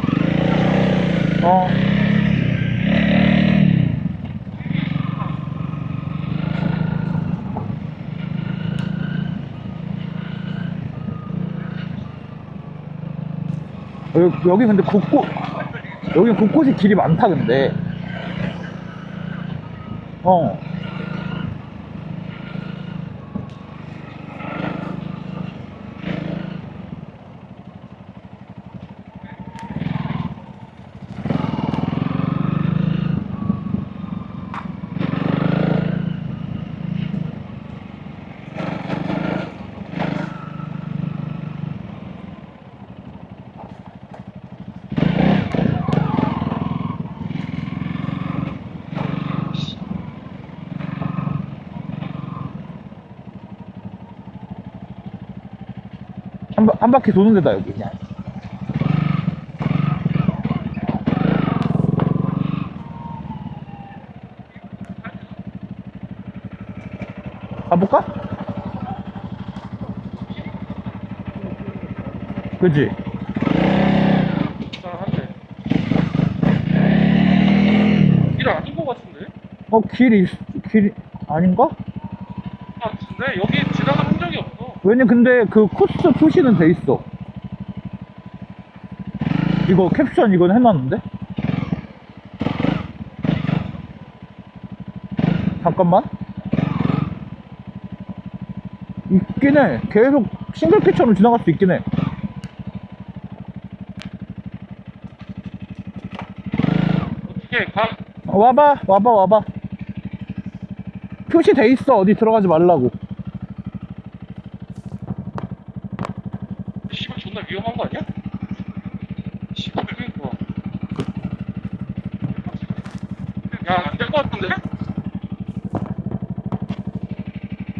여기 근데 여기 곳곳이 길이 많다, 근데. 한 바퀴 도는 데다, 여기, 그냥. 가볼까? 그치? 한데. 길 아닌 것 같은데? 길이, 아닌가? 같은데? 여기 지나간 흔적이 없어. 왜냐, 근데 그 코스 표시는 돼 있어. 이거 캡션 이건 해놨는데? 잠깐만. 있긴 해. 계속 싱글캐처럼 지나갈 수 있긴 해. 어떻게 가? 와봐. 표시 돼 있어. 어디 들어가지 말라고. 씨발 존나 위험한 거 아니야? 씨발 그니까. 야, 안 될 것 같은데?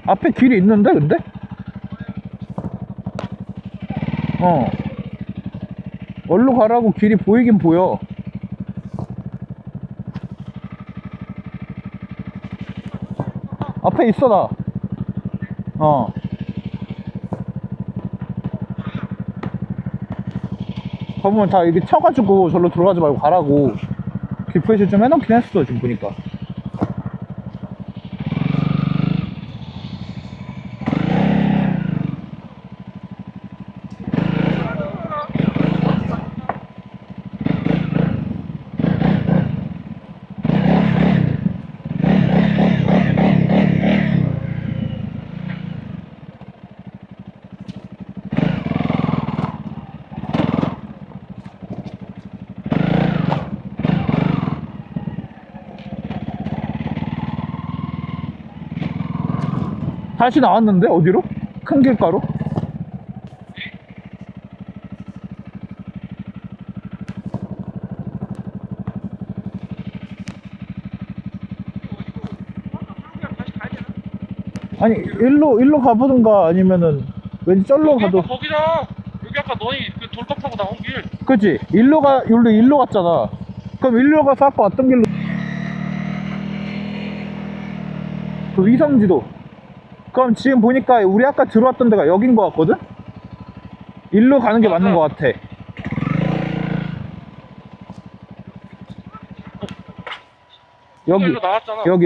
앞에 길이 있는데, 근데? 어디로 가라고 길이 보이긴 보여. 앞에 있어, 나. 그러면 다 이게 쳐가지고 절로 들어가지 말고 가라고 길 표시 좀 해놓긴 했어, 지금 보니까. 다시 나왔는데? 어디로? 큰 길가로? 아니, 일로 가보든가 아니면은 왠지 쩔로 여기 가도. 아까 거기잖아. 여기 아까 너희 그 돌탑 타고 나온 길. 그치? 일로 갔잖아. 그럼 일로 가서 아까 왔던 길로 그 위성지도. 그럼 지금 보니까 우리 아까 들어왔던 데가 여긴 것 같거든? 일로 가는 게 맞는 것 같아. 여기 일로 나왔잖아. 여기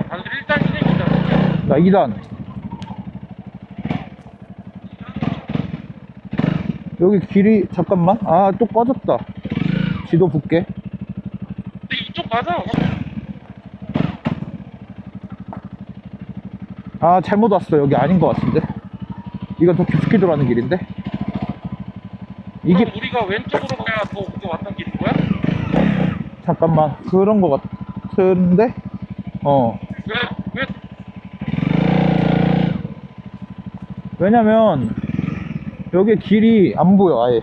다들 일단 진행이다. 나 2단. 여기 길이 잠깐만. 아, 또 꺼졌다. 지도 볼게. 근데 이쪽 가자. 아, 잘못 왔어. 여기 아닌 것 같은데. 이건 더 깊숙이 들어가는 길인데. 이게 그럼 우리가 왼쪽으로 가야 더 우리가 왔던 길인 거야? 잠깐만. 그런 것 같은데. 왜 왜냐면 여기 길이 안 보여 아예.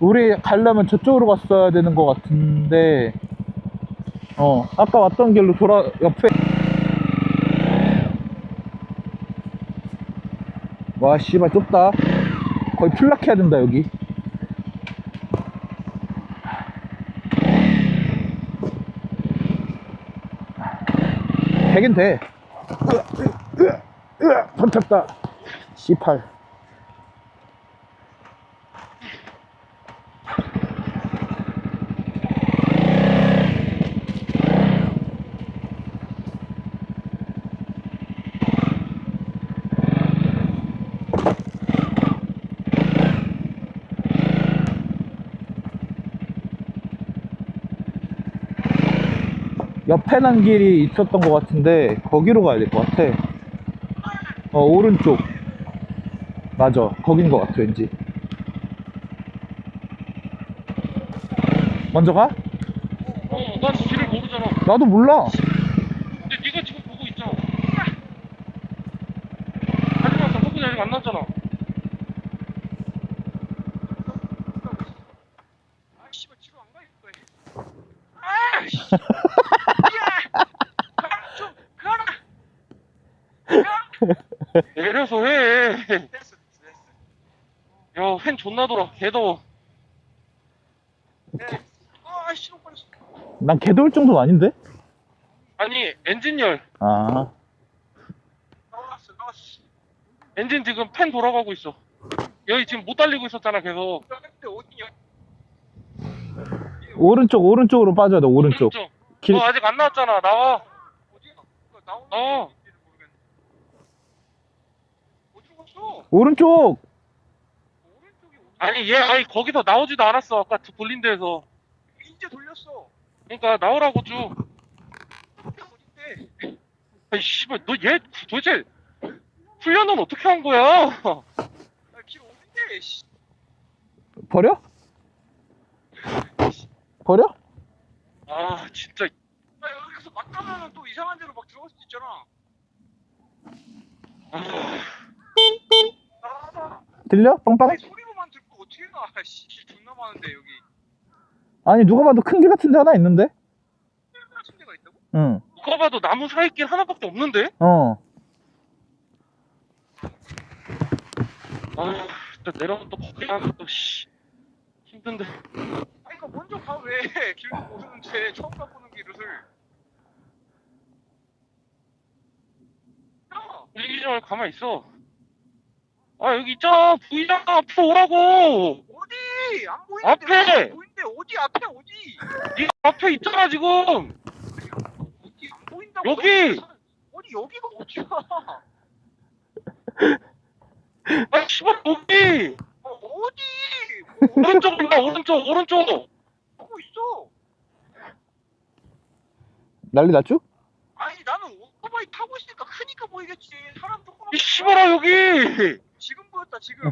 우리 가려면 저쪽으로 갔어야 되는 것 같은데. 아까 왔던 길로 돌아. 옆에 와 씨발 좁다. 거의 플락해야 된다 여기. 되긴 돼. 손 탔다. C8. 옆에 난 길이 있었던 것 같은데 거기로 가야 될 것 같아. 오른쪽. 맞아, 거긴 것 같아 왠지. 먼저 가? 난 길을 모르잖아. 나도 몰라. 근데 네가 지금 보고 있잖아. 하지만 나 호근이 아직 안 났잖아. 아 씨발 뒤로 안 가 있을 거야. 아 씨. 야. 좀 가라. 내려서 해. 됐어. 야, 팬 존나 돌아. 개더워. 아 시동 걸렸어. 난 개돌 정도는 아닌데? 아니, 엔진열. 아, 나왔어. 엔진 지금 팬 돌아가고 있어. 여기 지금 못 달리고 있었잖아, 계속. 근데 어디냐? 오른쪽으로 빠져야 돼. 오른쪽. 길- 너 아직 안 나왔잖아. 나와. 어디야? 나오는 어. 어디를 모르겠네. 어디로 갔어? 오른쪽. 오른쪽이 어디? 아니, 거기서 나오지도 않았어. 아까 돌린 데에서. 이제 돌렸어. 그러니까 나오라고 쭉. 어딘데? 아이, 씨발, 너 얘 도대체 훈련은 어떻게 한 거야? 길 어딘데? 씨. 버려? 버려? 아, 진짜. 여기서 막 가면은 또 이상한 데로 막 들어갈 수도 있잖아. 아, 들려? 빵빵? 아니 소리로만 듣고 어떻게 가? 씨, 길 존나 많은데 여기. 아니 누가 봐도 큰 길 같은 데 하나 있는데? 같은 데가 있다고? 응. 누가 봐도 나무 사이길 하나밖에 없는데? 아, 진짜 내려가면 또 거기 가면 또, 씨. 힘든데. 아니 그러니까 먼저 가 왜? 길도 모르는데 처음 가보는 길을. 야 움직이지 말고 가만히 있어. 아, 여기 있잖아. 보이잖아. 앞으로 오라고. 어디? 안 보이는데. 앞에! 보이는데 어디 앞에 어디? 네 앞에 있잖아, 지금. 어디 안 보인다고? 여기! 어디 여기가 어디야? 아, 씨발, 여기! 어디? 오른쪽으로 가, 오른쪽! 보고 있어. 난리 났죠? 아니 나는 오토바이 타고 있으니까 크니까 보이겠지. 사람 조그맣. 이 씨발아, 여기! 지금 보였다 지금.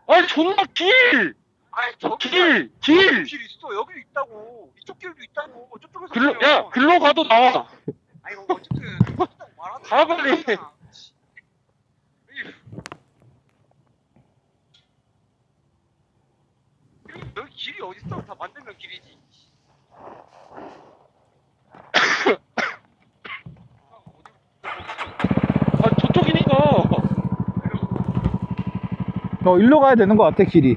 아니, 존나 길! 아니 저기 길! 길 있어. 여기도 있다고. 이쪽 길도 있다고. 저쪽에서 글로, 보면. 야, 글로 가도 나와. 아니 뭐 어쨌든 그렇다고 말하는 가, 빨리. 거잖아. 여기 길이 어딨어? 다 만들면 길이지. 아, 저쪽이니까. 일로 가야 되는 것 같아, 길이.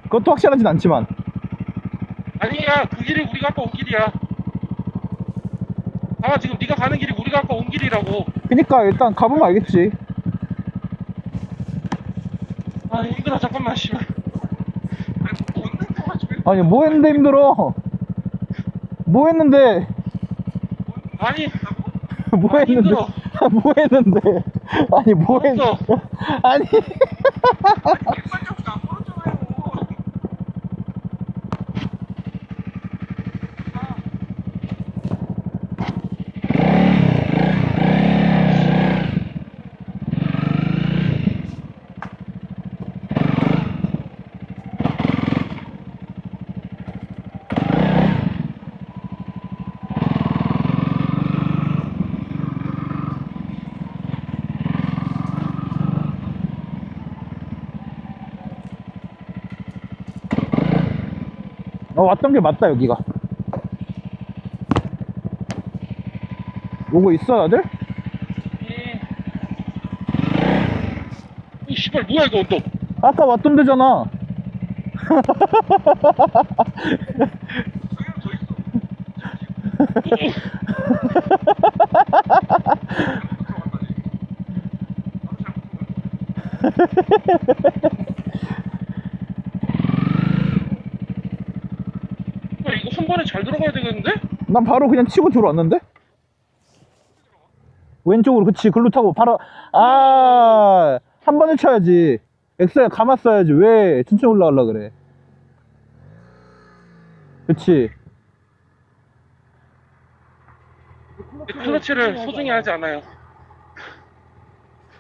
그것도 확실하진 않지만. 아니야, 그 길이 우리가 아까 온 길이야. 아, 지금 네가 가는 길이 우리가 아까 온 길이라고. 그니까 일단 가보면 알겠지. 아, 힘들어, 잠깐만, 씨발. 아니 뭐 없는 거 가지고. 아니, 뭐 했는데 힘들어? 뭐 했는데? 아니, 뭐 아, 했는데? 힘들어. 뭐 했는데? 아니, 뭐 했 없어. 아니. 객관적으로 안 벌었잖아요. 왔던 게 맞다, 여기가. 오고 있어, 다들? 이 씨발, 뭐야, 이거 언덕. 아까 왔던 데잖아. 저기는 더 있어. 야, 이거 한 번에 잘 들어가야 되겠는데? 난 바로 그냥 치고 들어왔는데? 왼쪽으로, 그치. 글로 타고 바로, 한 번에 쳐야지. 엑셀 감았어야지. 왜 천천히 올라가려고 그래. 그치. 클러치를 소중히 하지 않아요.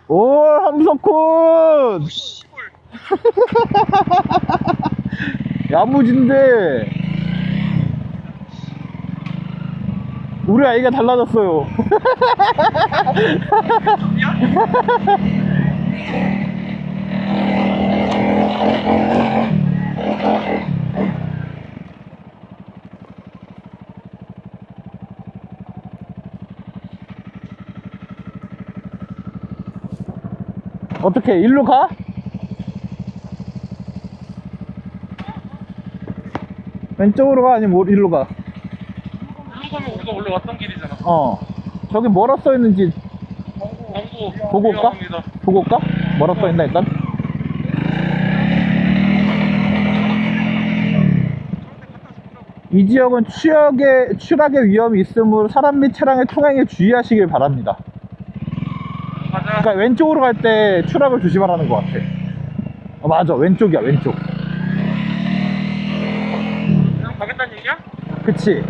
오, 함석훈! 씨발. 야무진데. 우리 아이가 달라졌어요. 어떻게 일로 가? 왼쪽으로 가 아니면 일로 가? 일로 가면 우리가 원래 왔던 길이잖아. 저기 뭐라 써있는지 광고 보고 올까? 위험합니다. 보고 올까? 뭐라 써있나 일단? 이 지역은 추락의 위험이 있으므로 사람 및 차량의 통행에 주의하시길 바랍니다. 가자. 그러니까 왼쪽으로 갈 때 추락을 조심하라는 것 같아. 맞아, 왼쪽이야, 왼쪽. 그냥 가겠다는 얘기야? 그치?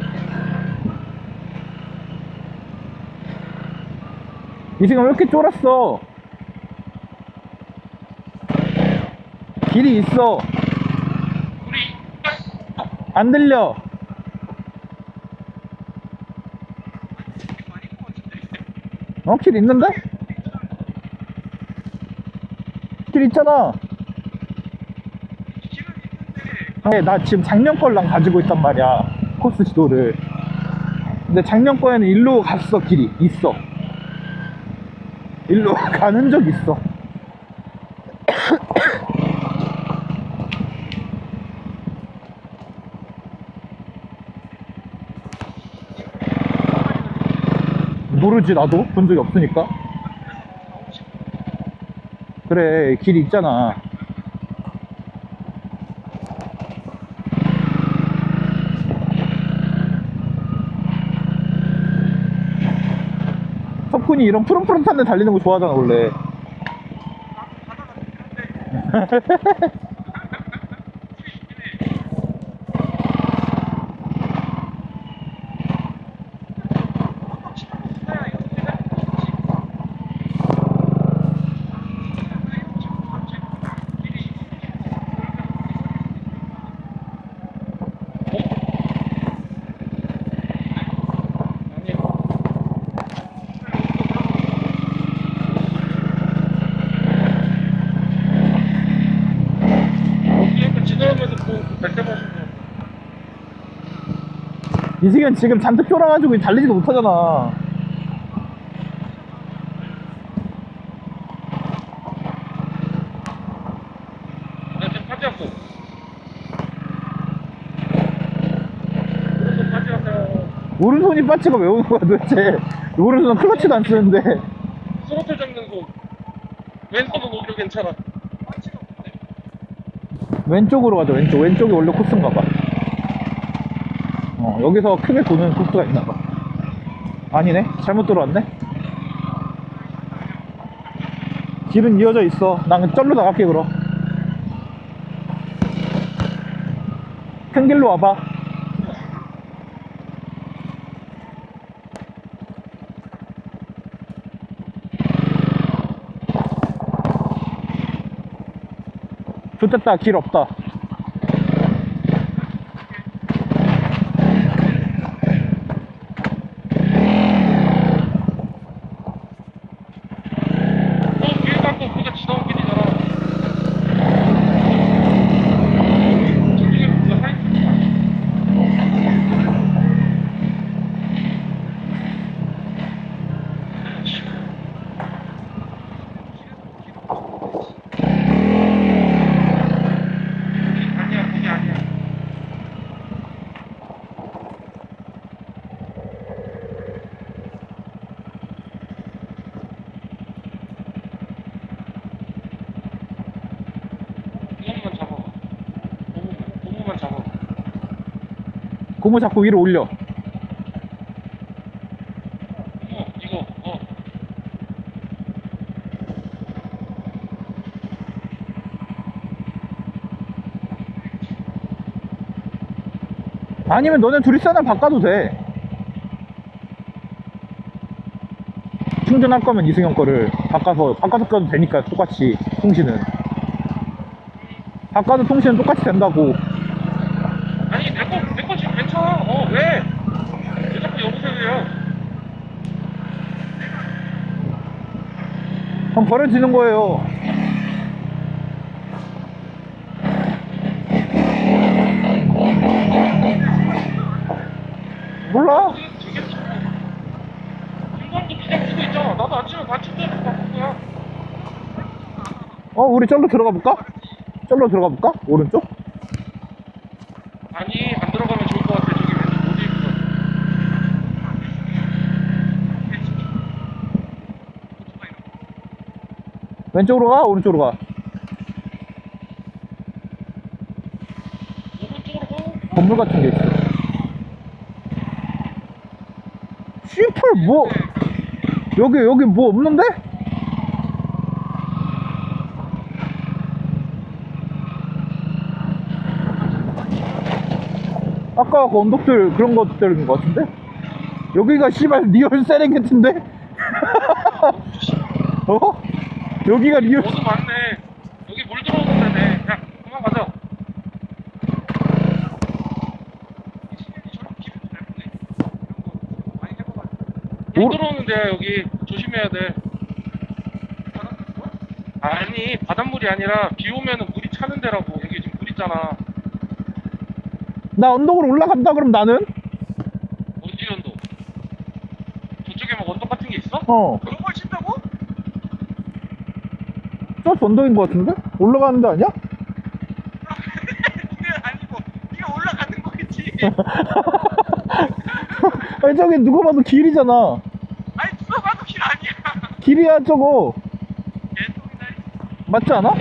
이승아 왜 이렇게 쫄았어? 길이 있어. 우리 안 들려. 길 있는데? 길 있잖아. 나 지금 작년 걸랑 가지고 있단 말이야, 코스 지도를. 근데 작년 거에는 일로 갔어. 길이 있어. 일로 가는 적 있어. 모르지, 나도 본 적이 없으니까. 그래, 길이 있잖아. 석훈이 이런 푸른푸른한 데 달리는 거 좋아하잖아 원래. 이승현 지금 잔뜩 쫄아가지고 달리지도 못하잖아. 나 지금 파지 왔어. 오른손 파지 왔어요. 오른손이 빠치가 왜 오는 거야 도대체. 오른손은 클러치도 안 쓰는데. 스로틀 잡는 손. 왼손은 오히려 괜찮아. 왼쪽으로 가자. 왼쪽이 원래 코스인가 봐. 여기서 크게 도는 코스가 있나 봐. 아니네, 잘못 들어왔네. 길은 이어져 있어. 난 쩔로 나갈게. 그럼 큰 길로 와봐. 좋됐다, 길 없다. 길 갖고 그가 지나온 길이잖아. 저쪽에 그거 하이. 아니야, 거기 아니야. 고무만 잡아. 고무만 잡아. 고무 잡고 위로 올려. 이거. 아니면 너네 둘이 셋을 바꿔도 돼. 충전할 거면 이승현 거를 바꿔서 껴도 되니까. 똑같이 통신은 바꿔도 통신은 똑같이 된다고. 아니, 내 거 지금 괜찮아. 왜? 왜 자꾸 여보세요? 그럼 버려지는 거예요. 몰라. 되게 중간도 그냥 쓰고 있잖아. 나도 아침에 같이 때문에 바꾼 거야. 우리 쩔로 들어가 볼까? 쩔로 들어가 볼까? 오른쪽? 아니, 안 들어가면 좋을 것 같아. 저기 왠지 못 입고. 왼쪽으로 가? 오른쪽으로 가? 오른쪽으로 가. 건물 같은 게 있어. 씨풀 뭐 여기 뭐 없는데? 아까 그 언덕들 그런 것들인 것 같은데? 여기가 씨발 리얼 세렝게티인데? 여기가 리얼. 모두 많네. 여기 물 들어오는 데네. 야, 그만 가자. 물 들어오는 데야, 여기. 조심해야 돼. 아니, 바닷물이 아니라 비 오면은 물이 차는 데라고. 여기 지금 물 있잖아. 나 언덕으로 올라간다. 그럼 나는? 어디 언덕? 저쪽에 막 언덕 같은 게 있어? 그런 걸 친다고? 저 언덕인 것 같은데? 올라가는 데 아니야? 그게 아니고 네가 올라가는 거겠지. 아니 저기 누가 봐도 길이잖아. 아니 누가 봐도 길 아니야. 길이야 저거. 개똥이다. 맞지 않아?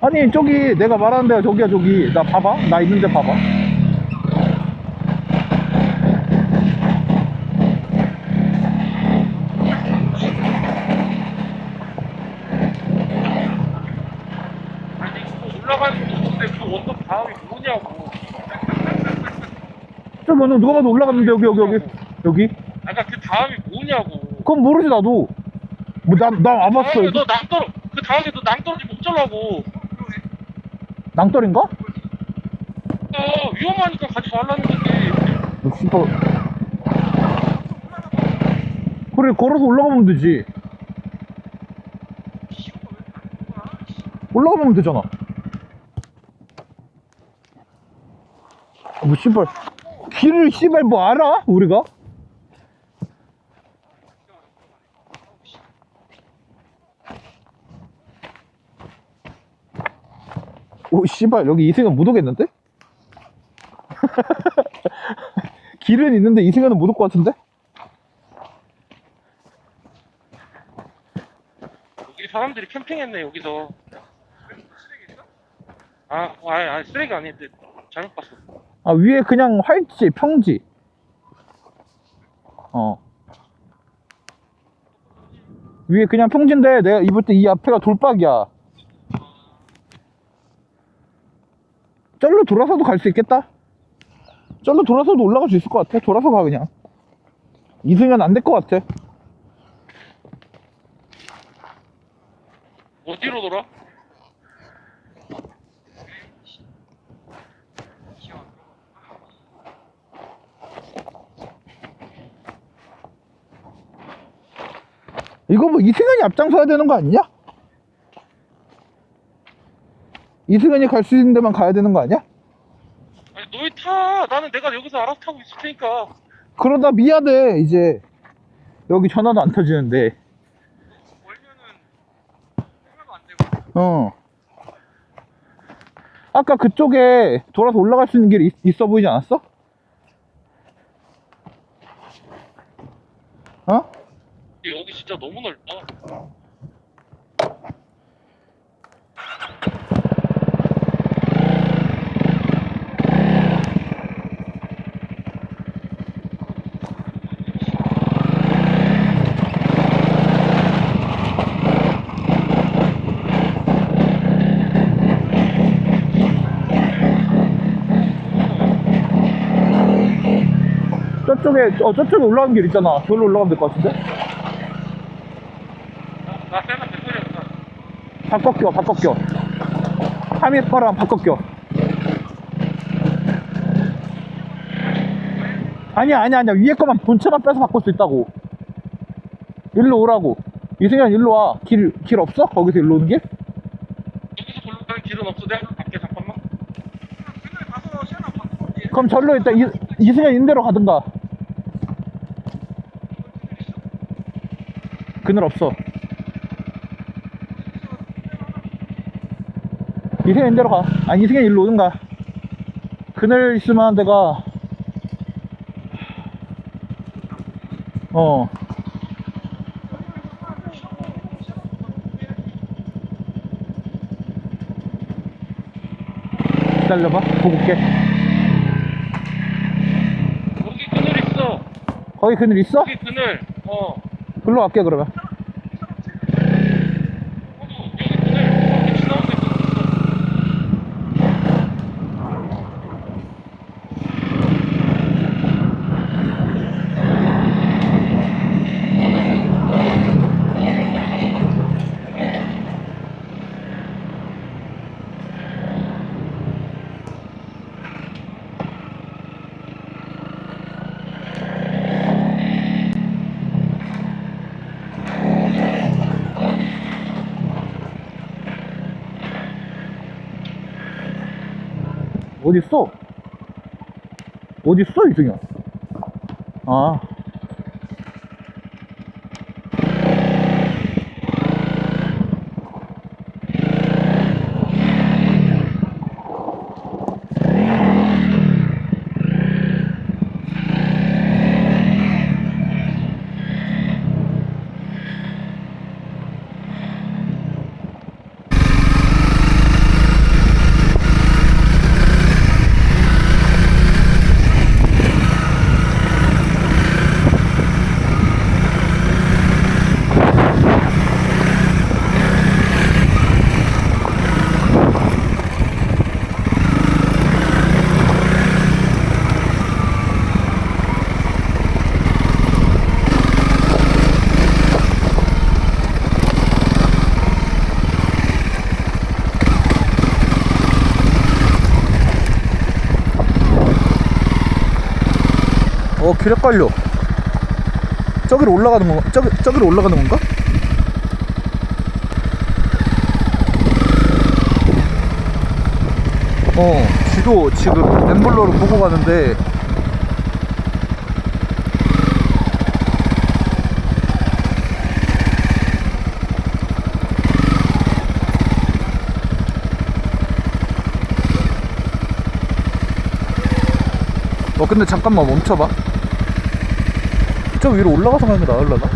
아니 저기 내가 말하는 데가 저기야. 저기 나 봐봐. 나 있는데 봐봐. 아니, 그거 올라가는 거 좋은데 그 언덕 다음이 뭐냐고. 저기 언덕 누가 봐도 올라갔는데 여기. 아까 그 다음이 뭐냐고. 그건 모르지 나도. 뭐 나 와봤어. 다음에 너 낭떠러, 그 다음에 너 낭떠러지면 어쩌려고. 낭떠인가? 위험하니까 가지 말라는 거지. 너 씨발. 그래 걸어서 올라가면 되지. 올라가면 되잖아. 뭐 씨발 길을 씨발 뭐 알아 우리가? 오 씨발 여기 이승현 못 오겠는데? 길은 있는데 이승현은 못 올 것 같은데? 여기 사람들이 캠핑했네 여기서. 아니 쓰레기 아닌데 잘못 봤어. 아 위에 그냥 활지 평지. 위에 그냥 평지인데 내가 입을 때 이 앞에가 돌박이야. 절로 돌아서도 갈 수 있겠다? 절로 돌아서도 올라갈 수 있을 것 같아. 돌아서 가 그냥. 이승현 안 될 것 같아. 어디로 돌아? 이거 뭐 이승현이 앞장서야 되는 거 아니냐? 이승현이 갈 수 있는 데만 가야 되는 거 아니야? 아니 너희 타. 나는 내가 여기서 알아서 타고 있을 테니까. 그러다 미야돼 이제. 여기 전화도 안 터지는데. 아까 그쪽에 돌아서 올라갈 수 있는 길이 있어 보이지 않았어? 여기 진짜 너무 넓다. 저쪽에 올라가는 길 있잖아. 저기로 올라가면 될 것 같은데? 나 세나 배터리였다. 바꿔 껴. 3위 거랑 바꿔 껴. 아니야. 위에 거만 본체만 빼서 바꿀 수 있다고. 일로 오라고. 이승현 일로 와. 길 없어? 거기서 일로 오는 길? 여기서 돌아가는 길은 없어. 내가 갈게 잠깐만. 그럼 절로 일단 이승현 있는 대로 가든가. 그늘 없어. 이승현 있는 대로 가. 아니 이승현 일로 오든가. 그늘 있으면 내가 기다려봐. 보고 올게. 여기 그늘 있어. 거기 그늘 있어? 여기 그늘. 글로 갈게 그러면. 여기 그늘. 이렇게 지나온 데 그늘 있어. 어딨어 이승현? 길 헷갈려. 저기로 올라가는 건가? 저기로 올라가는 건가? 지도 지금 엠블러를 보고 가는데 근데 잠깐만 멈춰봐. 저 위로 올라가서 가는 게 나으려나?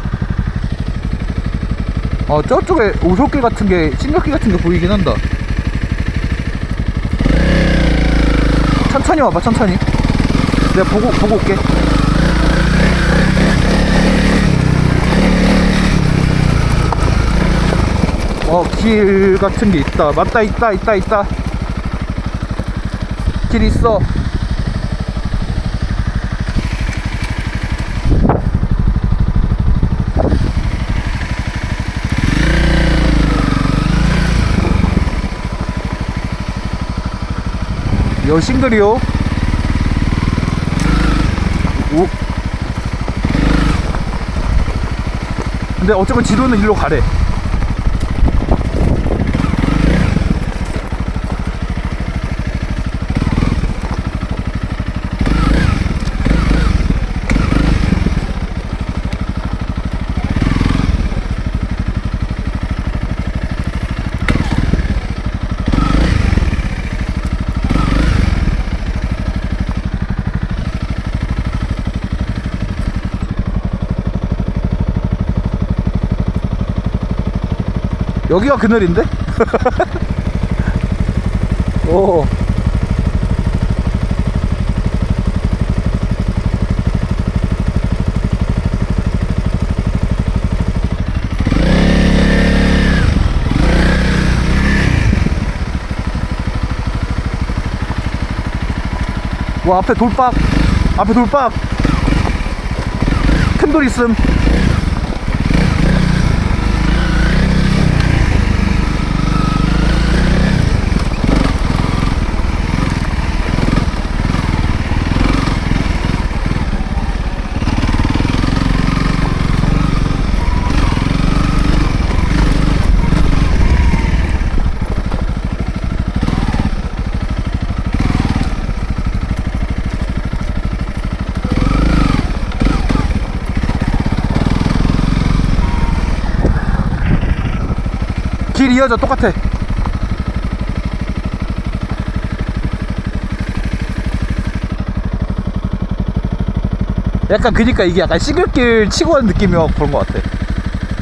저쪽에 오솔길 같은 게, 신경길 같은 게 보이긴 한다. 천천히 와봐, 천천히. 내가 보고 올게. 길 같은 게 있다. 맞다, 있다. 길 있어. 여싱글이요. 오. 근데 어차피 지도는 일로 가래. 여기가 그늘인데? 오. 와, 앞에 돌박. 큰 돌 있음. 길 이어져, 똑같아. 약간 그니까 이게 약간 시글길 치고 가는 느낌이야. 그런 것 같아.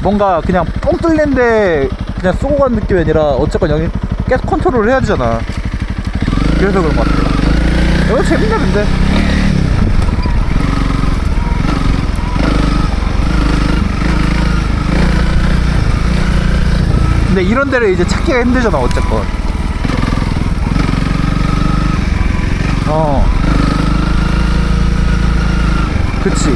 뭔가 그냥 뻥 뚫린데 그냥 쏘고 가는 느낌이 아니라 어쨌건 여기 계속 컨트롤을 해야 되잖아. 그래서 그런 것 같아. 이거 재밌네. 근데 이런 데를 이제 찾기가 힘들잖아, 어쨌건. 그치.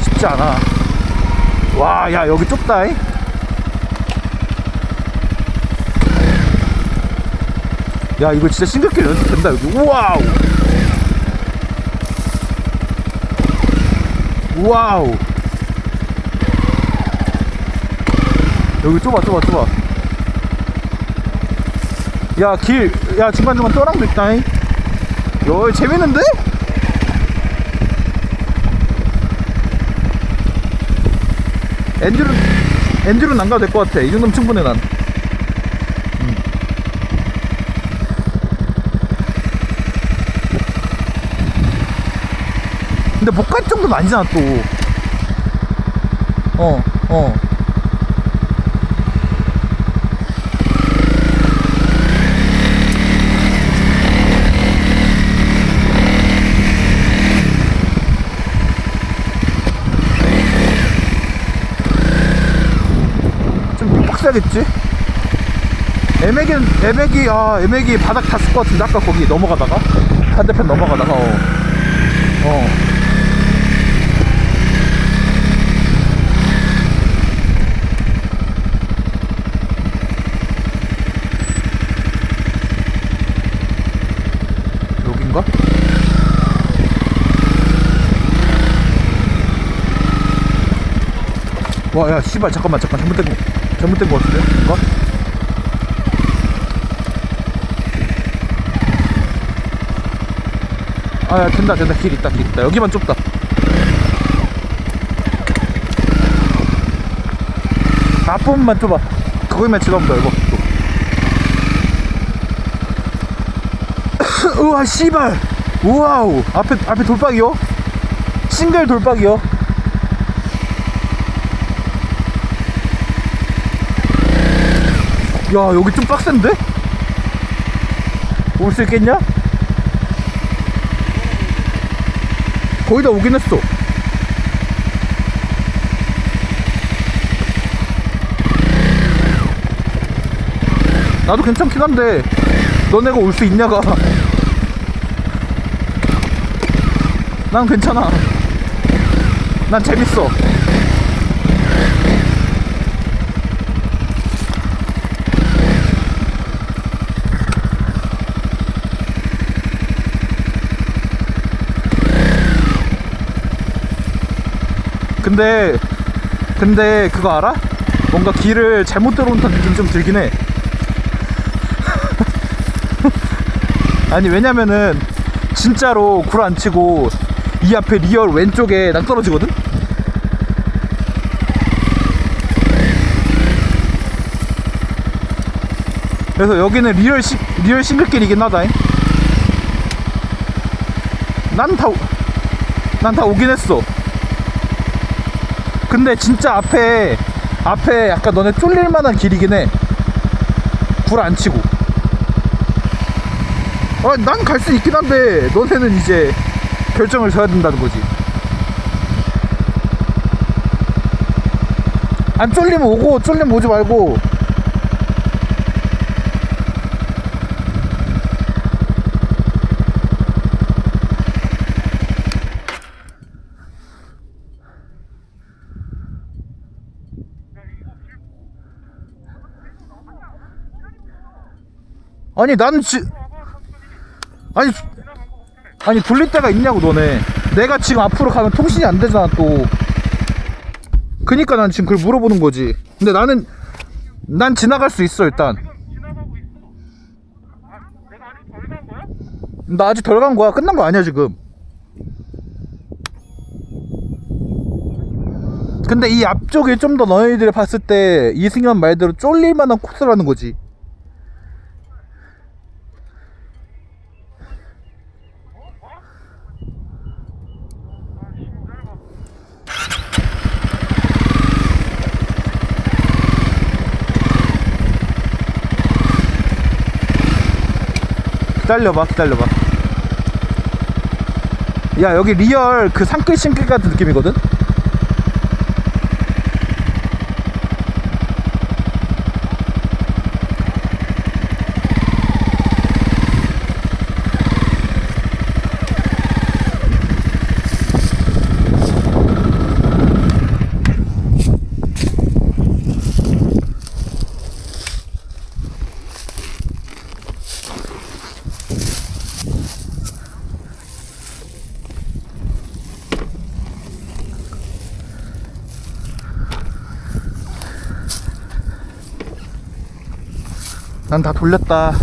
쉽지 않아. 와, 야, 여기 좁다잉? 야, 이거 진짜 싱글길 연습된다, 여기. 우와우! 와우. 여기 좁아. 야, 야, 중간중간 또랑도 있다잉. 야, 재밌는데? 엔듀는 안 가도 될 것 같아. 이 정도면 충분해, 난. 근데 못 갈 정도는 아니잖아, 또. 좀 빡세겠지? 애매기 바닥 탔을 것 같은데, 아까 거기 넘어가다가? 반대편 넘어가다가, 여긴가? 와, 야, 씨발, 잠깐만, 잘못된 거. 잘못된 거 같은데? 뭔가? 아, 야, 된다. 길 있다. 여기만 좁다. 앞부분만 좁아. 거기만 지나면 넓어. 우와, 씨발! 우와우! 앞에 돌박이요? 싱글 돌박이요? 야, 여기 좀 빡센데? 올 수 있겠냐? 거의 다 오긴 했어. 나도 괜찮긴 한데 너네가 올 수 있냐가. 난 괜찮아. 난 재밌어. 근데 그거 알아? 뭔가 길을 잘못 들어온 듯한 느낌이 좀 들긴 해. 아니, 왜냐면은 진짜로 구라 안 치고 이 앞에 리얼 왼쪽에 낭 떨어지거든? 그래서 여기는 리얼 싱글길이긴 하다잉. 난 다 오긴 했어. 근데 진짜 앞에 약간 너네 쫄릴 만한 길이긴 해. 구라 안 치고. 난 갈 수 있긴 한데 너네는 이제 결정을 져야 된다는 거지. 안 쫄리면 오고, 쫄리면 오지 말고. 아니, 아니 돌릴 데가 있냐고. 너네 내가 지금 앞으로 가면 통신이 안 되잖아 또. 그니까 난 지금 그걸 물어보는 거지. 근데 난 지나갈 수 있어. 일단 지나가고 있어. 내가 아직 덜 간 거야? 나 아직 덜 간 거야. 끝난 거 아니야 지금. 근데 이 앞쪽이 좀 더 너희들이 봤을 때 이승현 말대로 쫄릴 만한 코스라는 거지. 기다려봐. 야, 여기 리얼 그 산길 신길 같은 느낌이거든? 난 다 돌렸다.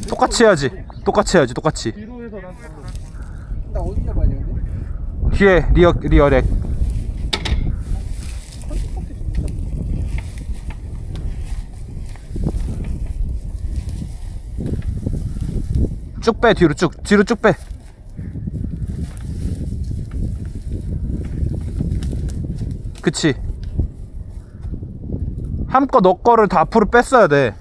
똑같이 해야지. 똑같이 해야지. 똑같이. 뒤로 해서 난 나 어디 잡아야 돼 근데? 뒤에 리어렉. 쭉 빼. 뒤로 쭉 빼. 그치. 한껏 너 거를 다 앞으로 뺐어야 돼.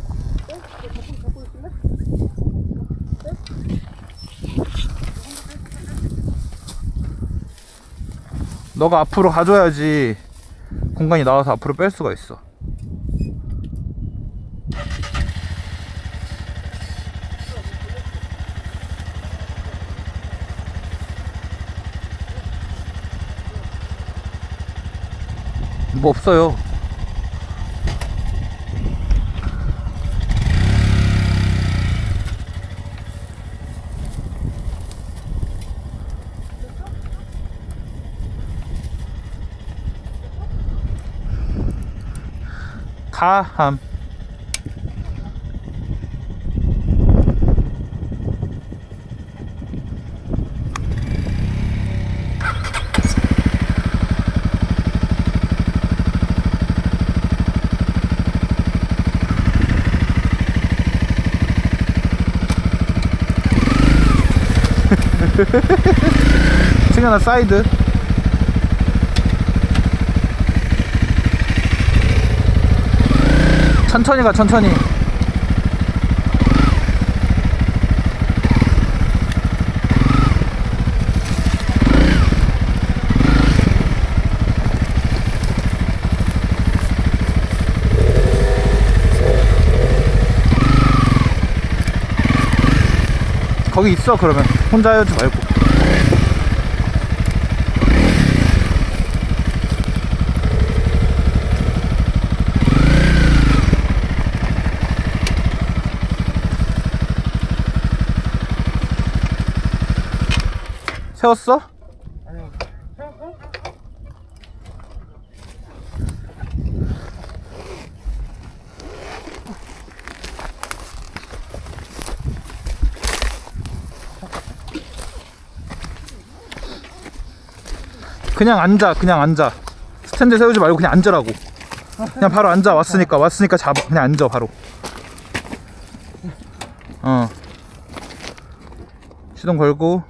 너가 앞으로 가줘야지 공간이 나와서 앞으로 뺄 수가 있어. 뭐 없어요. 가함. 승현아 사이드. 천천히 가. 천천히. 거기 있어. 그러면 혼자 하지 말고. 세웠어? 그냥 앉아. 스탠드 세우지 말고 그냥 앉으라고. 그냥 바로 앉아. 왔으니까 잡아. 그냥 앉아 바로. 시동 걸고.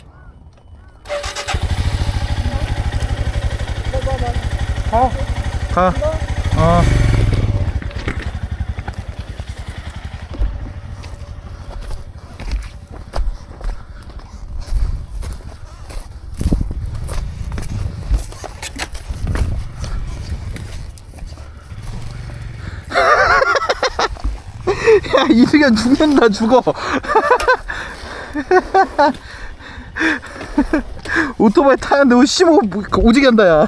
가. 야, 이승현 죽는다. 죽어. 오토바이 타는데 오지게 한다. 야.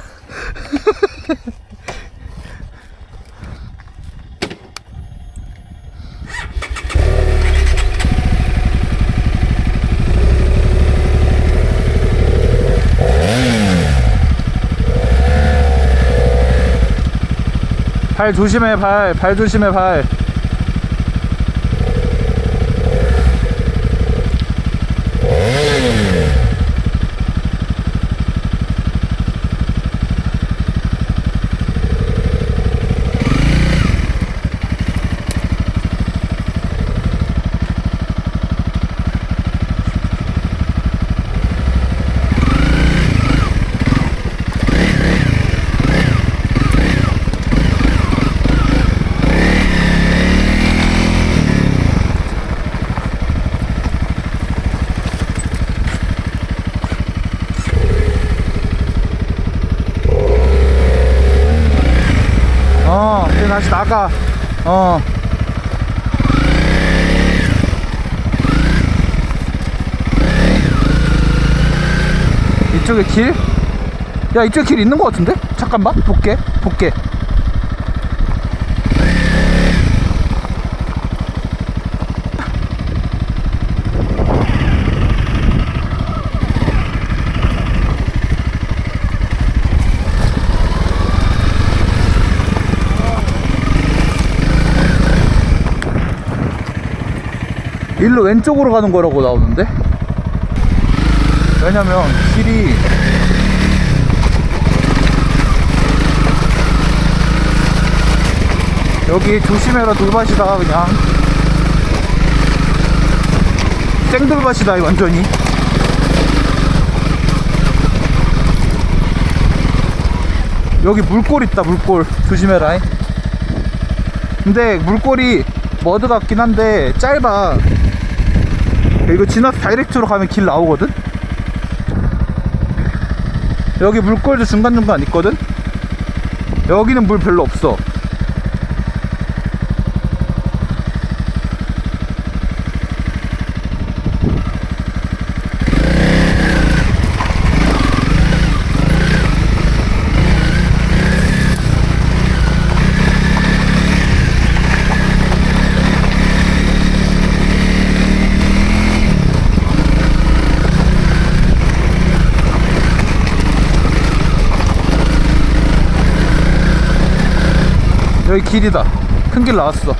발 조심해. 발 조심해. 발. 이제 다시 나가. 이쪽에 길? 야, 이쪽에 길 있는 것 같은데? 잠깐만 볼게. 일로 왼쪽으로 가는 거라고 나오는데? 왜냐면 길이 여기 조심해라 돌밭이다. 그냥 생돌밭이다 완전히. 여기 물골 있다. 물골 조심해라. 근데 물골이 머드 같긴 한데 짧아. 이거 지나서 다이렉트로 가면 길 나오거든. 여기 물골도 중간중간 있거든. 여기는 물 별로 없어. 여기 길이다. 큰 길 나왔어.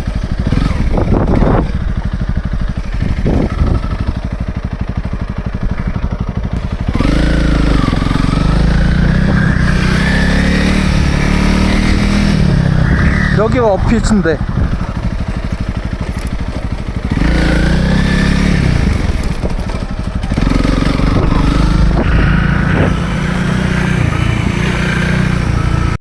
여기가 어필치인데